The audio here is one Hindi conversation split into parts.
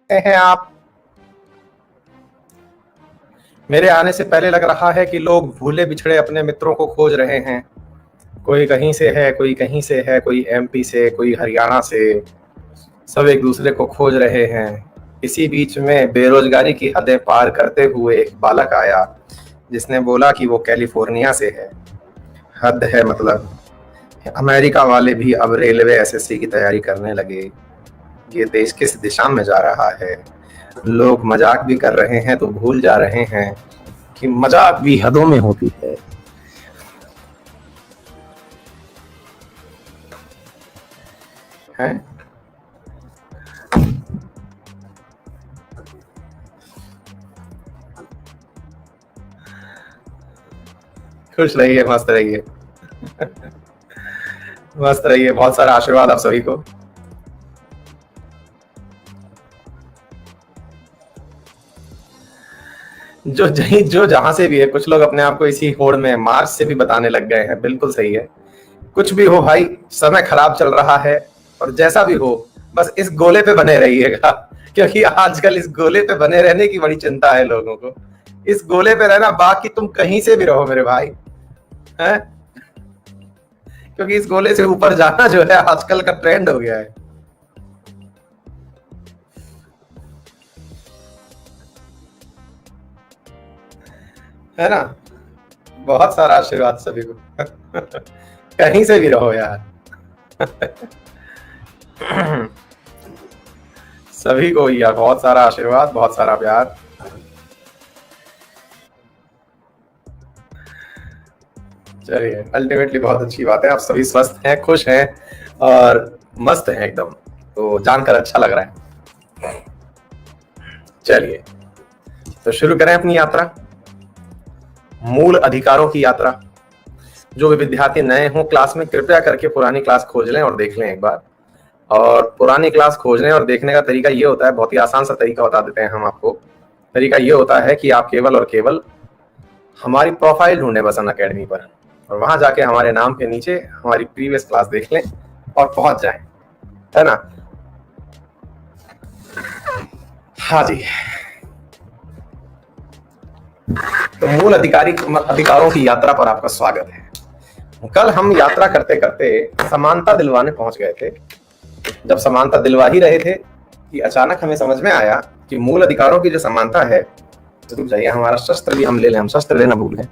हैं आप? मेरे आने से पहले लग रहा है कि लोग भूले बिछड़े अपने मित्रों को खोज रहे हैं। कोई कहीं से है, कोई कहीं से है, कोई एमपी से, कोई हरियाणा से, सब एक दूसरे को खोज रहे हैं। इसी बीच में बेरोजगारी की हदें पार करते हुए एक बालक आया जिसने बोला कि वो कैलिफोर्निया से है। हद है मतलब। अमेरिका वाले भी अब रेलवे एसएससी की तैयारी करने लगे। ये देश किस दिशा में जा रहा है? लोग मजाक भी कर रहे हैं तो भूल जा रहे हैं कि मजाक भी हदों में होती है। हैं? खुश रहिए, मस्त रहिए। मस्त रहिए। बहुत सारा आशीर्वाद आप सभी को। जो जहां से भी है, कुछ लोग अपने आप को इसी होड़ में मार्च से भी बताने लग गए हैं। बिल्कुल सही है। कुछ भी हो भाई, समय खराब चल रहा है और जैसा भी हो बस इस गोले पे बने रहिएगा, क्योंकि आजकल इस गोले पे बने रहने की बड़ी चिंता है लोगों को। इस गोले पे रहना, बाकी तुम कहीं से भी रहो मेरे भाई, हैं? क्योंकि इस गोले से ऊपर जाना जो है आजकल का ट्रेंड हो गया है ना? बहुत सारा आशीर्वाद सभी को। कहीं से भी रहो यार। सभी को यार बहुत सारा आशीर्वाद, बहुत सारा प्यार। चलिए, अल्टीमेटली बहुत अच्छी बात है, आप सभी स्वस्थ हैं, खुश हैं और मस्त हैं एकदम, तो जानकर अच्छा लग रहा है। चलिए, तो शुरू करें अपनी यात्रा, मूल अधिकारों की यात्रा। जो भी विद्यार्थी नए हों क्लास में, कृपया करके पुरानी क्लास खोज लें और देख लें एक बार। और पुरानी क्लास खोजने और देखने का तरीका ये होता है, बहुत ही आसान सा तरीका बता देते हैं हम आपको। तरीका ये होता है कि आप केवल और केवल हमारी प्रोफाइल ढूंढें बस अनअकैडमी पर, और वहां जाके हमारे नाम के नीचे हमारी प्रीवियस क्लास देख लें और पहुंच जाएं, है ना? हाँ जी। तो मूल अधिकारों की यात्रा पर आपका स्वागत है। कल हम यात्रा करते करते समानता दिलवाने पहुंच गए थे। जब समानता दिलवा ही रहे थे कि अचानक हमें समझ में आया कि मूल अधिकारों की जो समानता है, रुक जाइए, हमारा शस्त्र भी हम ले लें, हम शस्त्र लेना भूल गए।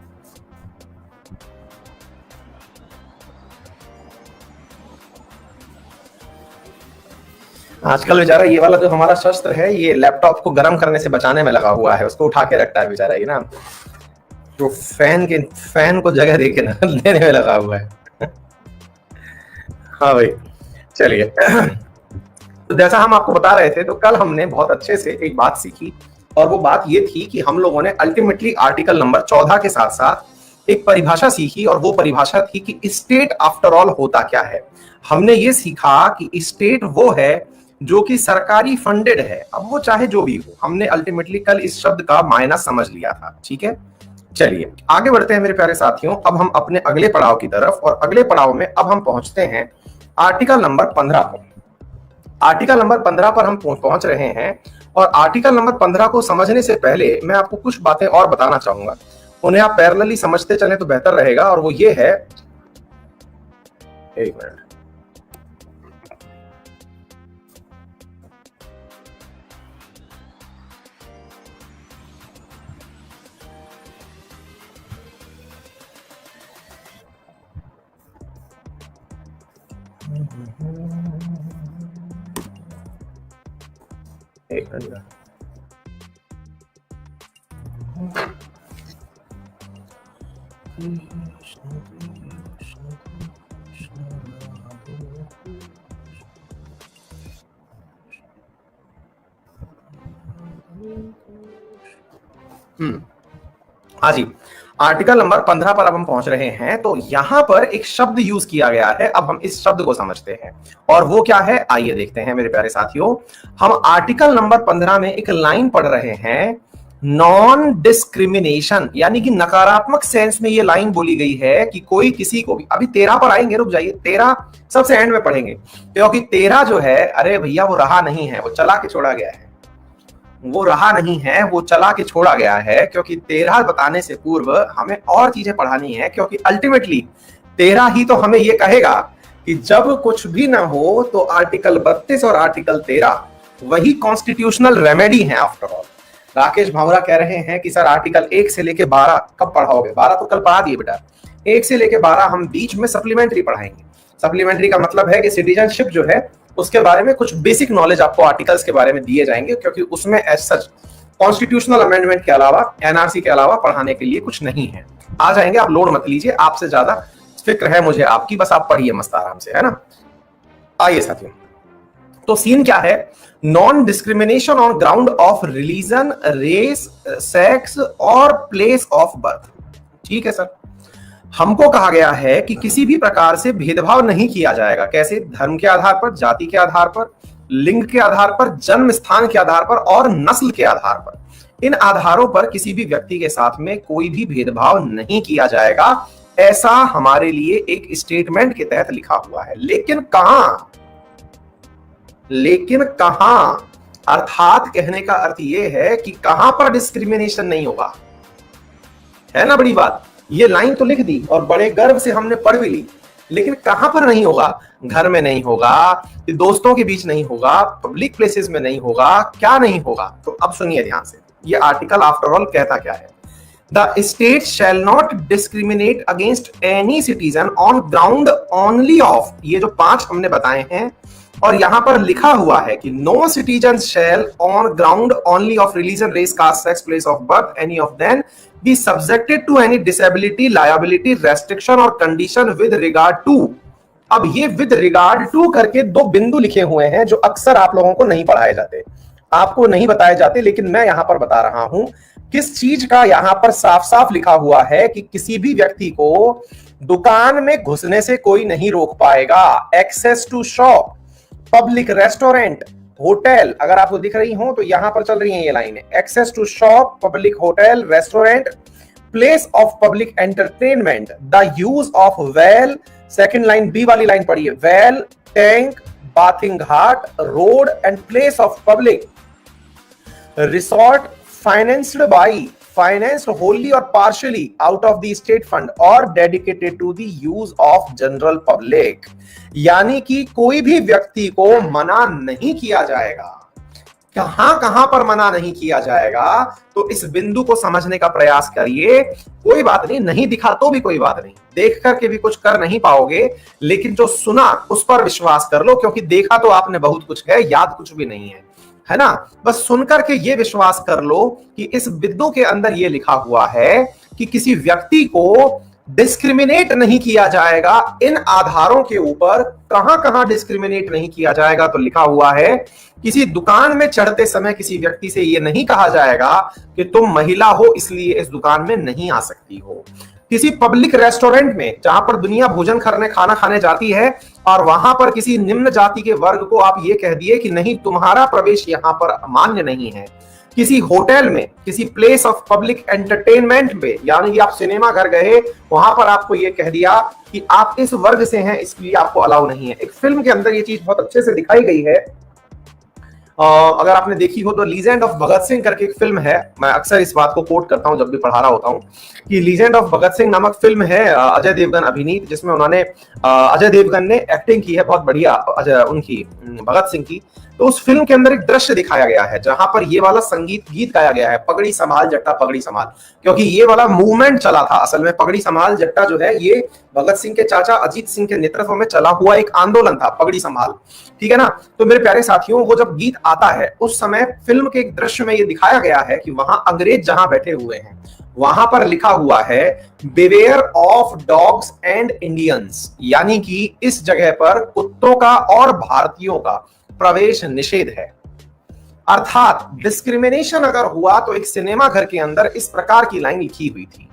आजकल बेचारा ये वाला जो हमारा शस्त्र है, ये लैपटॉप को गर्म करने से बचाने में लगा हुआ है, उसको उठा के रखता है बेचारा ये ना, जो फैन को जगह देके ना लेने में लगा हुआ है। हाँ भाई, चलिए। तो जैसा हम आपको बता रहे थे, तो कल हमने बहुत अच्छे से एक बात सीखी, और वो बात ये थी कि हम लोगों ने अल्टीमेटली आर्टिकल नंबर 14 के साथ साथ एक परिभाषा सीखी, और वो परिभाषा थी कि स्टेट आफ्टर ऑल होता क्या है। हमने ये सीखा कि स्टेट वो है जो कि सरकारी फंडेड है, अब वो चाहे जो भी हो। हमने अल्टीमेटली कल इस शब्द का मायना समझ लिया था, ठीक है? चलिए आगे बढ़ते हैं मेरे प्यारे साथियों, अब हम अपने अगले पड़ाव की तरफ, और अगले पड़ाव में अब हम पहुंचते हैं आर्टिकल नंबर 15 पर। आर्टिकल नंबर 15 पर हम पहुंच रहे हैं, और आर्टिकल नंबर 15 को समझने से पहले मैं आपको कुछ बातें और बताना चाहूंगा, उन्हें आप पैरेलली समझते चलें तो बेहतर रहेगा, और वो ये है, एक मिनट, एक मिनट। हाँ जी, आर्टिकल नंबर 15 पर अब हम पहुंच रहे हैं। तो यहां पर एक शब्द यूज किया गया है, अब हम इस शब्द को समझते हैं, और वो क्या है आइए देखते हैं मेरे प्यारे साथियों। हम आर्टिकल नंबर 15 में एक लाइन पढ़ रहे हैं, नॉन डिस्क्रिमिनेशन, यानी कि नकारात्मक सेंस में ये लाइन बोली गई है कि कोई किसी को भी, अभी 13 पर आएंगे, रुक जाइए, 13 सबसे एंड में पढ़ेंगे, क्योंकि 13 जो है, अरे भैया वो रहा नहीं है, वो चला के छोड़ा गया है। वो रहा नहीं है, वो चला के छोड़ा गया है, क्योंकि 13 बताने से पूर्व हमें और चीजें पढ़ानी है, क्योंकि अल्टीमेटली 13 ही तो हमें ये कहेगा कि जब कुछ भी ना हो तो आर्टिकल 32 और आर्टिकल 13 वही कॉन्स्टिट्यूशनल रेमेडी है आफ्टर ऑल। राकेश भावरा कह रहे हैं कि सर आर्टिकल 1 से लेके 12 कब पढ़ाओगे? 12 तो कल पढ़ा दिए बेटा। 1 से लेके 12 हम बीच में सप्लीमेंट्री पढ़ाएंगे। सप्लीमेंट्री का मतलब है कि सिटीजनशिप जो है उसके बारे में कुछ बेसिक नॉलेज आपको आर्टिकल्स के बारे में दिए जाएंगे, क्योंकि उसमें एज सच कॉन्स्टिट्यूशनल अमेंडमेंट के अलावा, एनआरसी के अलावा पढ़ाने के लिए कुछ नहीं है। आ जाएंगे, आप लोड मत लीजिए, आपसे ज्यादा फिक्र है मुझे आपकी, बस आप पढ़िए मस्त आराम से, है ना। आइए साथियों, तो सीन क्या है? Non discrimination on ground of religion, race, sex और प्लेस ऑफ बर्थ। ठीक है सर, हमको कहा गया है कि किसी भी प्रकार से भेदभाव नहीं किया जाएगा। कैसे? धर्म के आधार पर, जाति के आधार पर, लिंग के आधार पर, जन्म स्थान के आधार पर और नस्ल के आधार पर। इन आधारों पर किसी भी व्यक्ति के साथ में कोई भी भेदभाव नहीं किया जाएगा, ऐसा हमारे लिए एक स्टेटमेंट के तहत लिखा हुआ है। लेकिन कहां? अर्थात कहने का अर्थ यह है कि कहां पर डिस्क्रिमिनेशन नहीं होगा, है ना। बड़ी बात, ये लाइन तो लिख दी और बड़े गर्व से हमने पढ़ भी ली, लेकिन कहां पर नहीं होगा? घर में नहीं होगा, दोस्तों के बीच नहीं होगा, पब्लिक प्लेसेस में नहीं होगा, क्या नहीं होगा? तो अब सुनिए ध्यान से, ये आर्टिकल आफ्टर ऑल कहता क्या है? The state shall not discriminate against any citizen on ground only of, ये जो 5 हमने बताए हैं, और यहां पर लिखा हुआ है कि no citizen shall on ground only of religion, race, caste, sex, place of birth, any of them be subjected to any disability, liability, restriction और कंडीशन विद रिगार्ड टू। अब ये विद रिगार्ड टू करके 2 बिंदु लिखे हुए हैं जो अक्सर आप लोगों को नहीं पढ़ाए जाते, आपको नहीं बताए जाते, लेकिन मैं यहां पर बता रहा हूं। किस चीज का यहां पर साफ साफ लिखा हुआ है कि किसी भी व्यक्ति को दुकान में घुसने से कोई नहीं रोक पाएगा। Access to shop, public restaurant, hotel, अगर आपको दिख रही हो तो यहां पर चल रही है ये line, access to shop, public hotel, restaurant, place of public entertainment, the use of well, second line B वाली लाइन पढ़िए, well, tank, bathing ghat, road and place of public resort financed wholly or partially out of the state fund or dedicated to the use of general public। यानी कि कोई भी व्यक्ति को मना नहीं किया जाएगा। कहां पर मना नहीं किया जाएगा? तो इस बिंदु को समझने का प्रयास करिए। कोई बात नहीं दिखा तो भी कोई बात नहीं, देख करके भी कुछ कर नहीं पाओगे, लेकिन जो सुना उस पर विश्वास कर लो, क्योंकि देखा तो आपने बहुत कुछ है, याद कुछ भी नहीं है ना। बस सुनकर के ये विश्वास कर लो कि इस बिंदु के अंदर ये लिखा हुआ है कि किसी व्यक्ति को डिस्क्रिमिनेट नहीं किया जाएगा इन आधारों के ऊपर। कहां डिस्क्रिमिनेट नहीं किया जाएगा? तो लिखा हुआ है किसी दुकान में चढ़ते समय किसी व्यक्ति से ये नहीं कहा जाएगा कि तुम महिला हो इसलिए इस दुकान में नहीं आ सकती हो। किसी पब्लिक रेस्टोरेंट में जहां पर दुनिया भोजन करने, खाना खाने जाती है, और वहां पर किसी निम्न जाति के वर्ग को आप ये कह दिए कि नहीं, तुम्हारा प्रवेश यहां पर मान्य नहीं है। किसी होटल में, किसी प्लेस ऑफ पब्लिक एंटरटेनमेंट में, यानी कि आप सिनेमा घर गए, वहां पर आपको ये कह दिया कि आप इस वर्ग से हैं इसलिए आपको अलाउ नहीं है। एक फिल्म के अंदर ये चीज बहुत अच्छे से दिखाई गई है, अगर आपने देखी हो तो लीजेंड ऑफ भगत सिंह करके एक फिल्म है। मैं अक्सर इस बात को कोट करता हूं जब भी पढ़ा रहा होता हूं कि लीजेंड ऑफ भगत सिंह नामक फिल्म है, अजय देवगन अभिनीत, जिसमें उन्होंने अजय देवगन ने एक्टिंग की है बहुत बढ़िया अजय उनकी भगत सिंह की। तो उस फिल्म के अंदर एक दृश्य दिखाया गया है जहां पर ये वाला संगीत गीत गाया गया है, पगड़ी संभाल जट्टा पगड़ी संभाल, क्योंकि ये वाला मूवमेंट चला था। असल में पगड़ी संभाल जट्टा जो है ये भगत सिंह के चाचा अजीत सिंह के नेतृत्व में चला हुआ एक आंदोलन था, पगड़ी संभाल, ठीक है ना। तो मेरे प्यारे साथियों, वो जब गीत आता है उस समय फिल्म के एक दृश्य में ये दिखाया गया है कि वहां अंग्रेज जहां बैठे हुए हैं वहां पर लिखा हुआ है beware of dogs and Indians, यानी कि इस जगह पर कुत्तों का और भारतीयों का प्रवेश निषेध है। अर्थात डिस्क्रिमिनेशन अगर हुआ तो एक सिनेमा घर के अंदर इस प्रकार की लाइन लिखी हुई थी।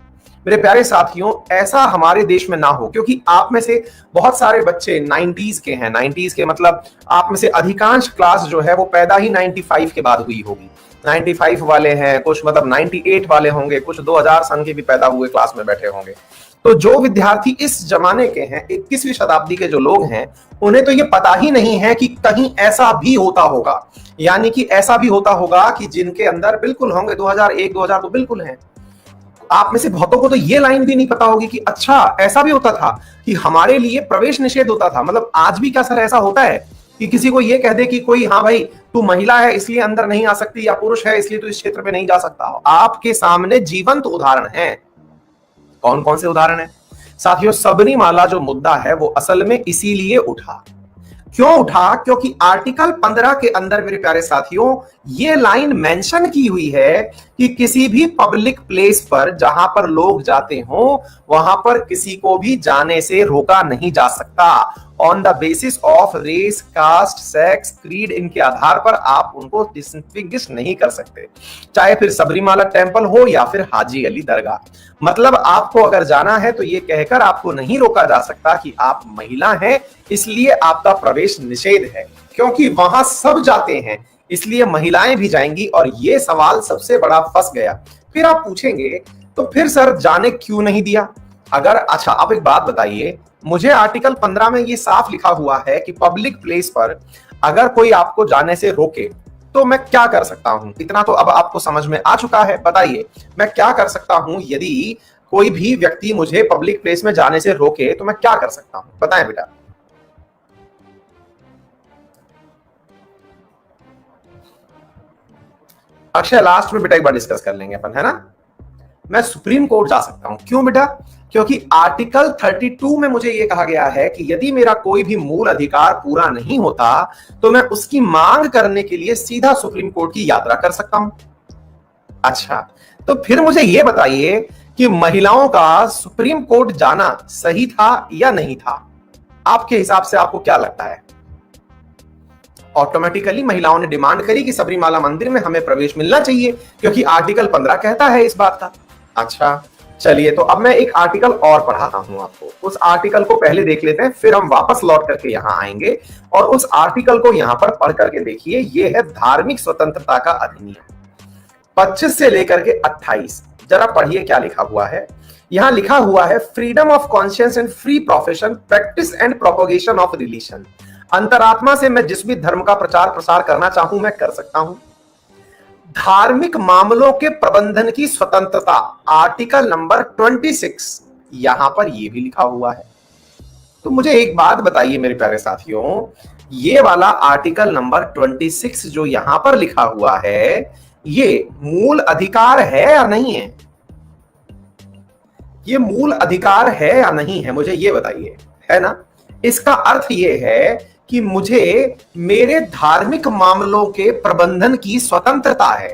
मेरे प्यारे साथियों, ऐसा हमारे देश में ना हो, क्योंकि आप में से बहुत सारे बच्चे 90s के हैं। 90s के मतलब आप में से अधिकांश क्लास जो है वो पैदा ही 95 के बाद हुई होगी। 95 वाले हैं कुछ, मतलब 98 वाले होंगे कुछ, 2000 सन के भी पैदा हुए क्लास में बैठे होंगे। तो जो विद्यार्थी इस जमाने के हैं, 21वीं शताब्दी के जो लोग हैं, उन्हें तो ये पता ही नहीं है कि कहीं ऐसा भी होता होगा, यानी कि ऐसा भी होता होगा कि जिनके अंदर बिल्कुल होंगे 2001 2000 तो बिल्कुल हैं। आप में से बहुतों को तो ये लाइन भी नहीं पता होगी कि अच्छा ऐसा भी होता था कि हमारे लिए प्रवेश निषेध होता था। मतलब आज भी क्या सर ऐसा होता है कि किसी को ये कह दे कि कोई हाँ भाई तू महिला है इसलिए अंदर नहीं आ सकती, या पुरुष है इसलिए तू इस क्षेत्र पे नहीं जा सकता। आपके सामने जीवंत उदाहरण है। कौन कौन से उदाहरण है साथियों? सबरीमाला जो मुद्दा है वो असल में इसीलिए उठा। क्यों उठा? क्योंकि आर्टिकल 15 के अंदर मेरे प्यारे साथियों ये लाइन मेंशन की हुई है कि किसी भी पब्लिक प्लेस पर जहां पर लोग जाते हो वहां पर किसी को भी जाने से रोका नहीं जा सकता। On the basis of race, caste, sex, creed, इनके आधार पर आप उनको डिस्टिंग्विश नहीं कर सकते, चाहे फिर सबरीमाला टेम्पल हो या फिर हाजी अली दरगाह। मतलब आपको अगर जाना है तो ये कहकर आपको नहीं रोका जा सकता कि आप महिला हैं इसलिए आपका प्रवेश निषेध है, क्योंकि वहां सब जाते हैं इसलिए महिलाएं भी जाएंगी। और ये सवाल सबसे बड़ा फंस गया। फिर आप पूछेंगे तो फिर सर जाने क्यों नहीं दिया? अगर अच्छा आप एक बात बताइए, मुझे आर्टिकल 15 में ये साफ लिखा हुआ है कि पब्लिक प्लेस पर अगर कोई आपको जाने से रोके तो मैं क्या कर सकता हूं? इतना तो अब आपको समझ में आ चुका है। बताइए मैं क्या कर सकता हूं यदि कोई भी व्यक्ति मुझे पब्लिक प्लेस में जाने से रोके तो मैं क्या कर सकता हूं? बताएं बेटा। अक्षय लास्ट में बेटा एक बार डिस्कस कर लेंगे अपन, है ना। मैं सुप्रीम कोर्ट जा सकता हूं। क्यों बेटा? क्योंकि आर्टिकल 32 में मुझे यह कहा गया है कि यदि मेरा कोई भी मूल अधिकार पूरा नहीं होता तो मैं उसकी मांग करने के लिए सीधा सुप्रीम कोर्ट की यात्रा कर सकता हूं। अच्छा तो फिर मुझे यह बताइए कि महिलाओं का सुप्रीम कोर्ट जाना सही था या नहीं था? आपके हिसाब से आपको क्या लगता है? ऑटोमेटिकली महिलाओं ने डिमांड करी कि सबरीमाला मंदिर में हमें प्रवेश मिलना चाहिए क्योंकि आर्टिकल 15 कहता है इस बात का। अच्छा चलिए तो अब मैं एक आर्टिकल और पढ़ाता हूं आपको। उस आर्टिकल को पहले देख लेते हैं, फिर हम वापस लौट करके यहां आएंगे और उस आर्टिकल को यहां पर पढ़ करके देखिए। यह है धार्मिक स्वतंत्रता का अधिनियम 25 से लेकर के 28। जरा पढ़िए क्या लिखा हुआ है। यहां लिखा हुआ है freedom of conscience and free profession, practice and propagation of religion. अंतरात्मा से मैं जिस भी धर्म का प्रचार प्रसार करना चाहूं मैं कर सकता हूं। धार्मिक मामलों के प्रबंधन की स्वतंत्रता, आर्टिकल नंबर 26, यहां पर यह भी लिखा हुआ है। तो मुझे एक बात बताइए मेरे प्यारे साथियों, ये वाला आर्टिकल नंबर 26 जो यहां पर लिखा हुआ है ये मूल अधिकार है या नहीं है? ये मूल अधिकार है या नहीं है, मुझे ये बताइए, है ना। इसका अर्थ ये है कि मुझे मेरे धार्मिक मामलों के प्रबंधन की स्वतंत्रता है।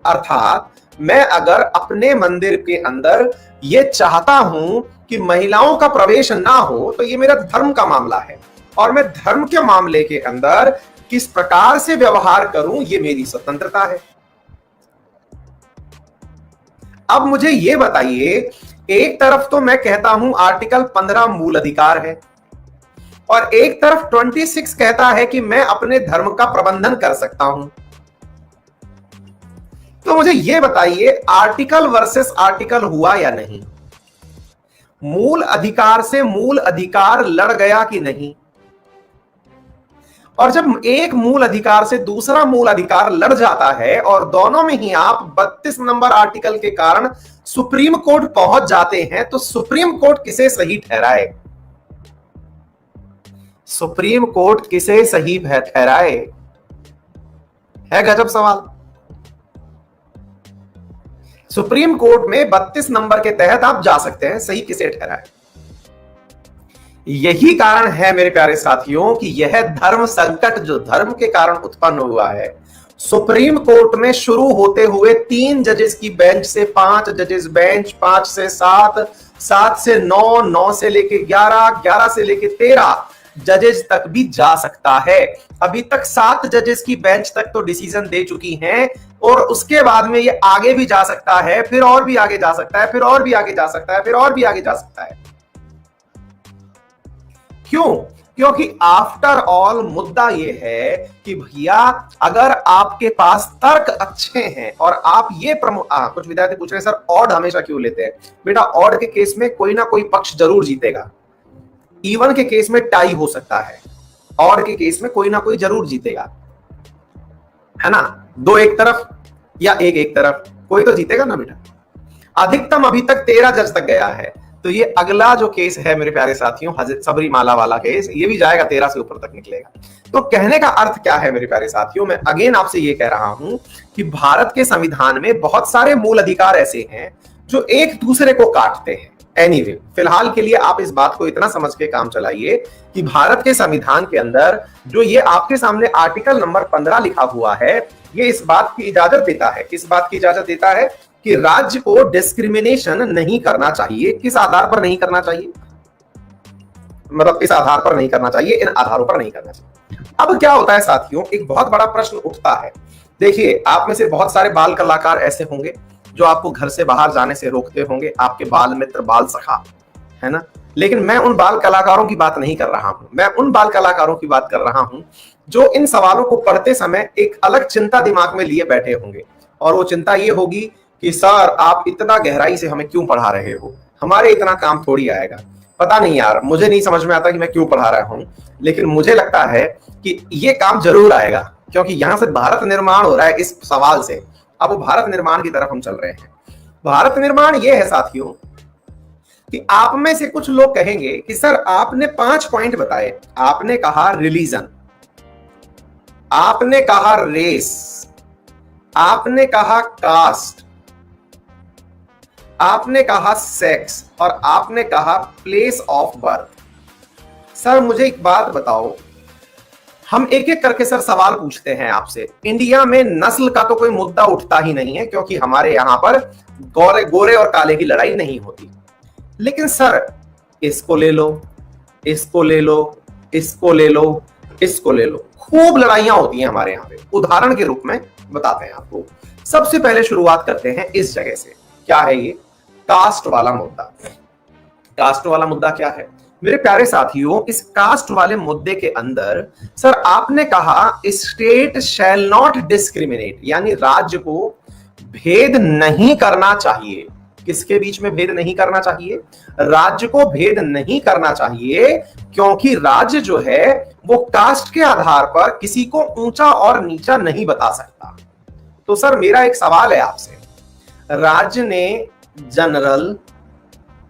अर्थात मैं अगर अपने मंदिर के अंदर ये चाहता हूं कि महिलाओं का प्रवेश ना हो तो ये मेरा धर्म का मामला है और मैं धर्म के मामले के अंदर किस प्रकार से व्यवहार करूं ये मेरी स्वतंत्रता है। अब मुझे ये बताइए, एक तरफ तो मैं कहता हूं आर्टिकल 15 मूल अधिकार है और एक तरफ 26 कहता है कि मैं अपने धर्म का प्रबंधन कर सकता हूं। तो मुझे यह बताइए आर्टिकल वर्सेस आर्टिकल हुआ या नहीं? मूल अधिकार से मूल अधिकार लड़ गया कि नहीं? और जब एक मूल अधिकार से दूसरा मूल अधिकार लड़ जाता है और दोनों में ही आप 32 नंबर आर्टिकल के कारण सुप्रीम कोर्ट पहुंच जाते हैं तो सुप्रीम कोर्ट किसे सही ठहराए? सुप्रीम कोर्ट किसे सही ठहराए? है गजब सवाल। सुप्रीम कोर्ट में 32 नंबर के तहत आप जा सकते हैं, सही किसे ठहराए? यही कारण है मेरे प्यारे साथियों कि यह धर्म संकट जो धर्म के कारण उत्पन्न हुआ है, सुप्रीम कोर्ट में शुरू होते हुए 3 जजेस की बेंच से 5 जजेस बेंच, 5 से 7, 7 से 9, 9 से लेके 11, 11 से लेके 13 जजेस तक भी जा सकता है। अभी तक 7 जजेस की बेंच तक तो डिसीजन दे चुकी हैं और उसके बाद में ये आगे भी जा सकता है, फिर और भी आगे जा सकता है, फिर और भी आगे जा सकता है, फिर और भी आगे जा सकता है। क्यों? क्योंकि आफ्टर ऑल मुद्दा यह है कि भैया अगर आपके पास तर्क अच्छे हैं और आप ये कुछ विद्यार्थी पूछ रहे हैं सर ऑड हमेशा क्यों लेते हैं? बेटा ऑड के केस में कोई ना कोई पक्ष जरूर जीतेगा, इवन के केस में टाई हो सकता है, ऑड के केस में कोई ना कोई जरूर जीतेगा, है ना? दो एक तरफ या एक एक तरफ, कोई तो जीतेगा ना बेटा। अधिकतम अभी तक 13 जज तक गया है, तो ये अगला जो केस है मेरे प्यारे साथियों, सबरीमाला वाला केस, ये भी जाएगा 13 से ऊपर तक निकलेगा। तो कहने का अर्थ क्या है मेरे प्यारे साथियों, मैं अगेन आपसे ये कह रहा हूं कि भारत के संविधान में बहुत सारे मूल अधिकार ऐसे हैं जो एक दूसरे को काटते हैं। एनीवे, फिलहाल के लिए आप इस बात को इतना समझ के काम चलाइए कि भारत के संविधान के अंदर जो ये आपके सामने आर्टिकल नंबर 15 लिखा हुआ है, ये इस बात की इजाजत देता है, किस बात की इजाजत देता है कि राज्य को डिस्क्रिमिनेशन नहीं करना चाहिए। किस आधार पर नहीं करना चाहिए? मतलब इस आधार पर नहीं करना चाहिए, इन आधारों पर नहीं करना चाहिए। अब क्या होता है साथियों, एक बहुत बड़ा प्रश्न उठता है। देखिए, आप में से बहुत सारे बाल कलाकार ऐसे होंगे जो आपको घर से बाहर जाने से रोकते होंगे, आपके बाल मित्र, बाल सखा, है ना? लेकिन मैं उन बाल कलाकारों की बात नहीं कर रहा हूं, मैं उन बाल कलाकारों की बात कर रहा हूं जो इन सवालों को पढ़ते समय एक अलग चिंता दिमाग में लिए बैठे होंगे, और वो चिंता ये होगी कि सर आप इतना गहराई से हमें क्यों पढ़ा रहे हो, हमारे इतना काम थोड़ी आएगा। पता नहीं यार, मुझे नहीं समझ में आता कि मैं क्यों पढ़ा रहा हूं, लेकिन मुझे लगता है कि ये काम जरूर आएगा, क्योंकि यहां से भारत निर्माण हो रहा है इस सवाल से। अब वो भारत निर्माण की तरफ हम चल रहे हैं। भारत निर्माण ये है साथियों कि आप में से कुछ लोग कहेंगे कि सर आपने 5 पॉइंट बताए, आपने कहा रिलीजन, आपने कहा रेस, आपने कहा कास्ट, आपने कहा सेक्स, और आपने कहा प्लेस ऑफ बर्थ। सर मुझे एक बात बताओ, हम एक एक करके सर सवाल पूछते हैं आपसे। इंडिया में नस्ल का तो कोई मुद्दा उठता ही नहीं है, क्योंकि हमारे यहां पर गोरे और काले की लड़ाई नहीं होती। लेकिन सर इसको ले लो, इसको ले लो, इसको ले लो, इसको ले लो, खूब लड़ाइयां होती हैं हमारे यहाँ पे। उदाहरण के रूप में बताते हैं आपको। सबसे पहले शुरुआत करते हैं इस जगह से। क्या है ये? कास्ट वाला मुद्दा। कास्ट वाला मुद्दा क्या है मेरे प्यारे साथियों? इस कास्ट वाले मुद्दे के अंदर सर आपने कहा स्टेट शैल नॉट डिस्क्रिमिनेट, यानी राज्य को भेद नहीं करना चाहिए। किसके बीच में भेद नहीं करना चाहिए? राज्य को भेद नहीं करना चाहिए, क्योंकि राज्य जो है वो कास्ट के आधार पर किसी को ऊंचा और नीचा नहीं बता सकता। तो सर मेरा एक सवाल है आपसे, राज्य ने जनरल,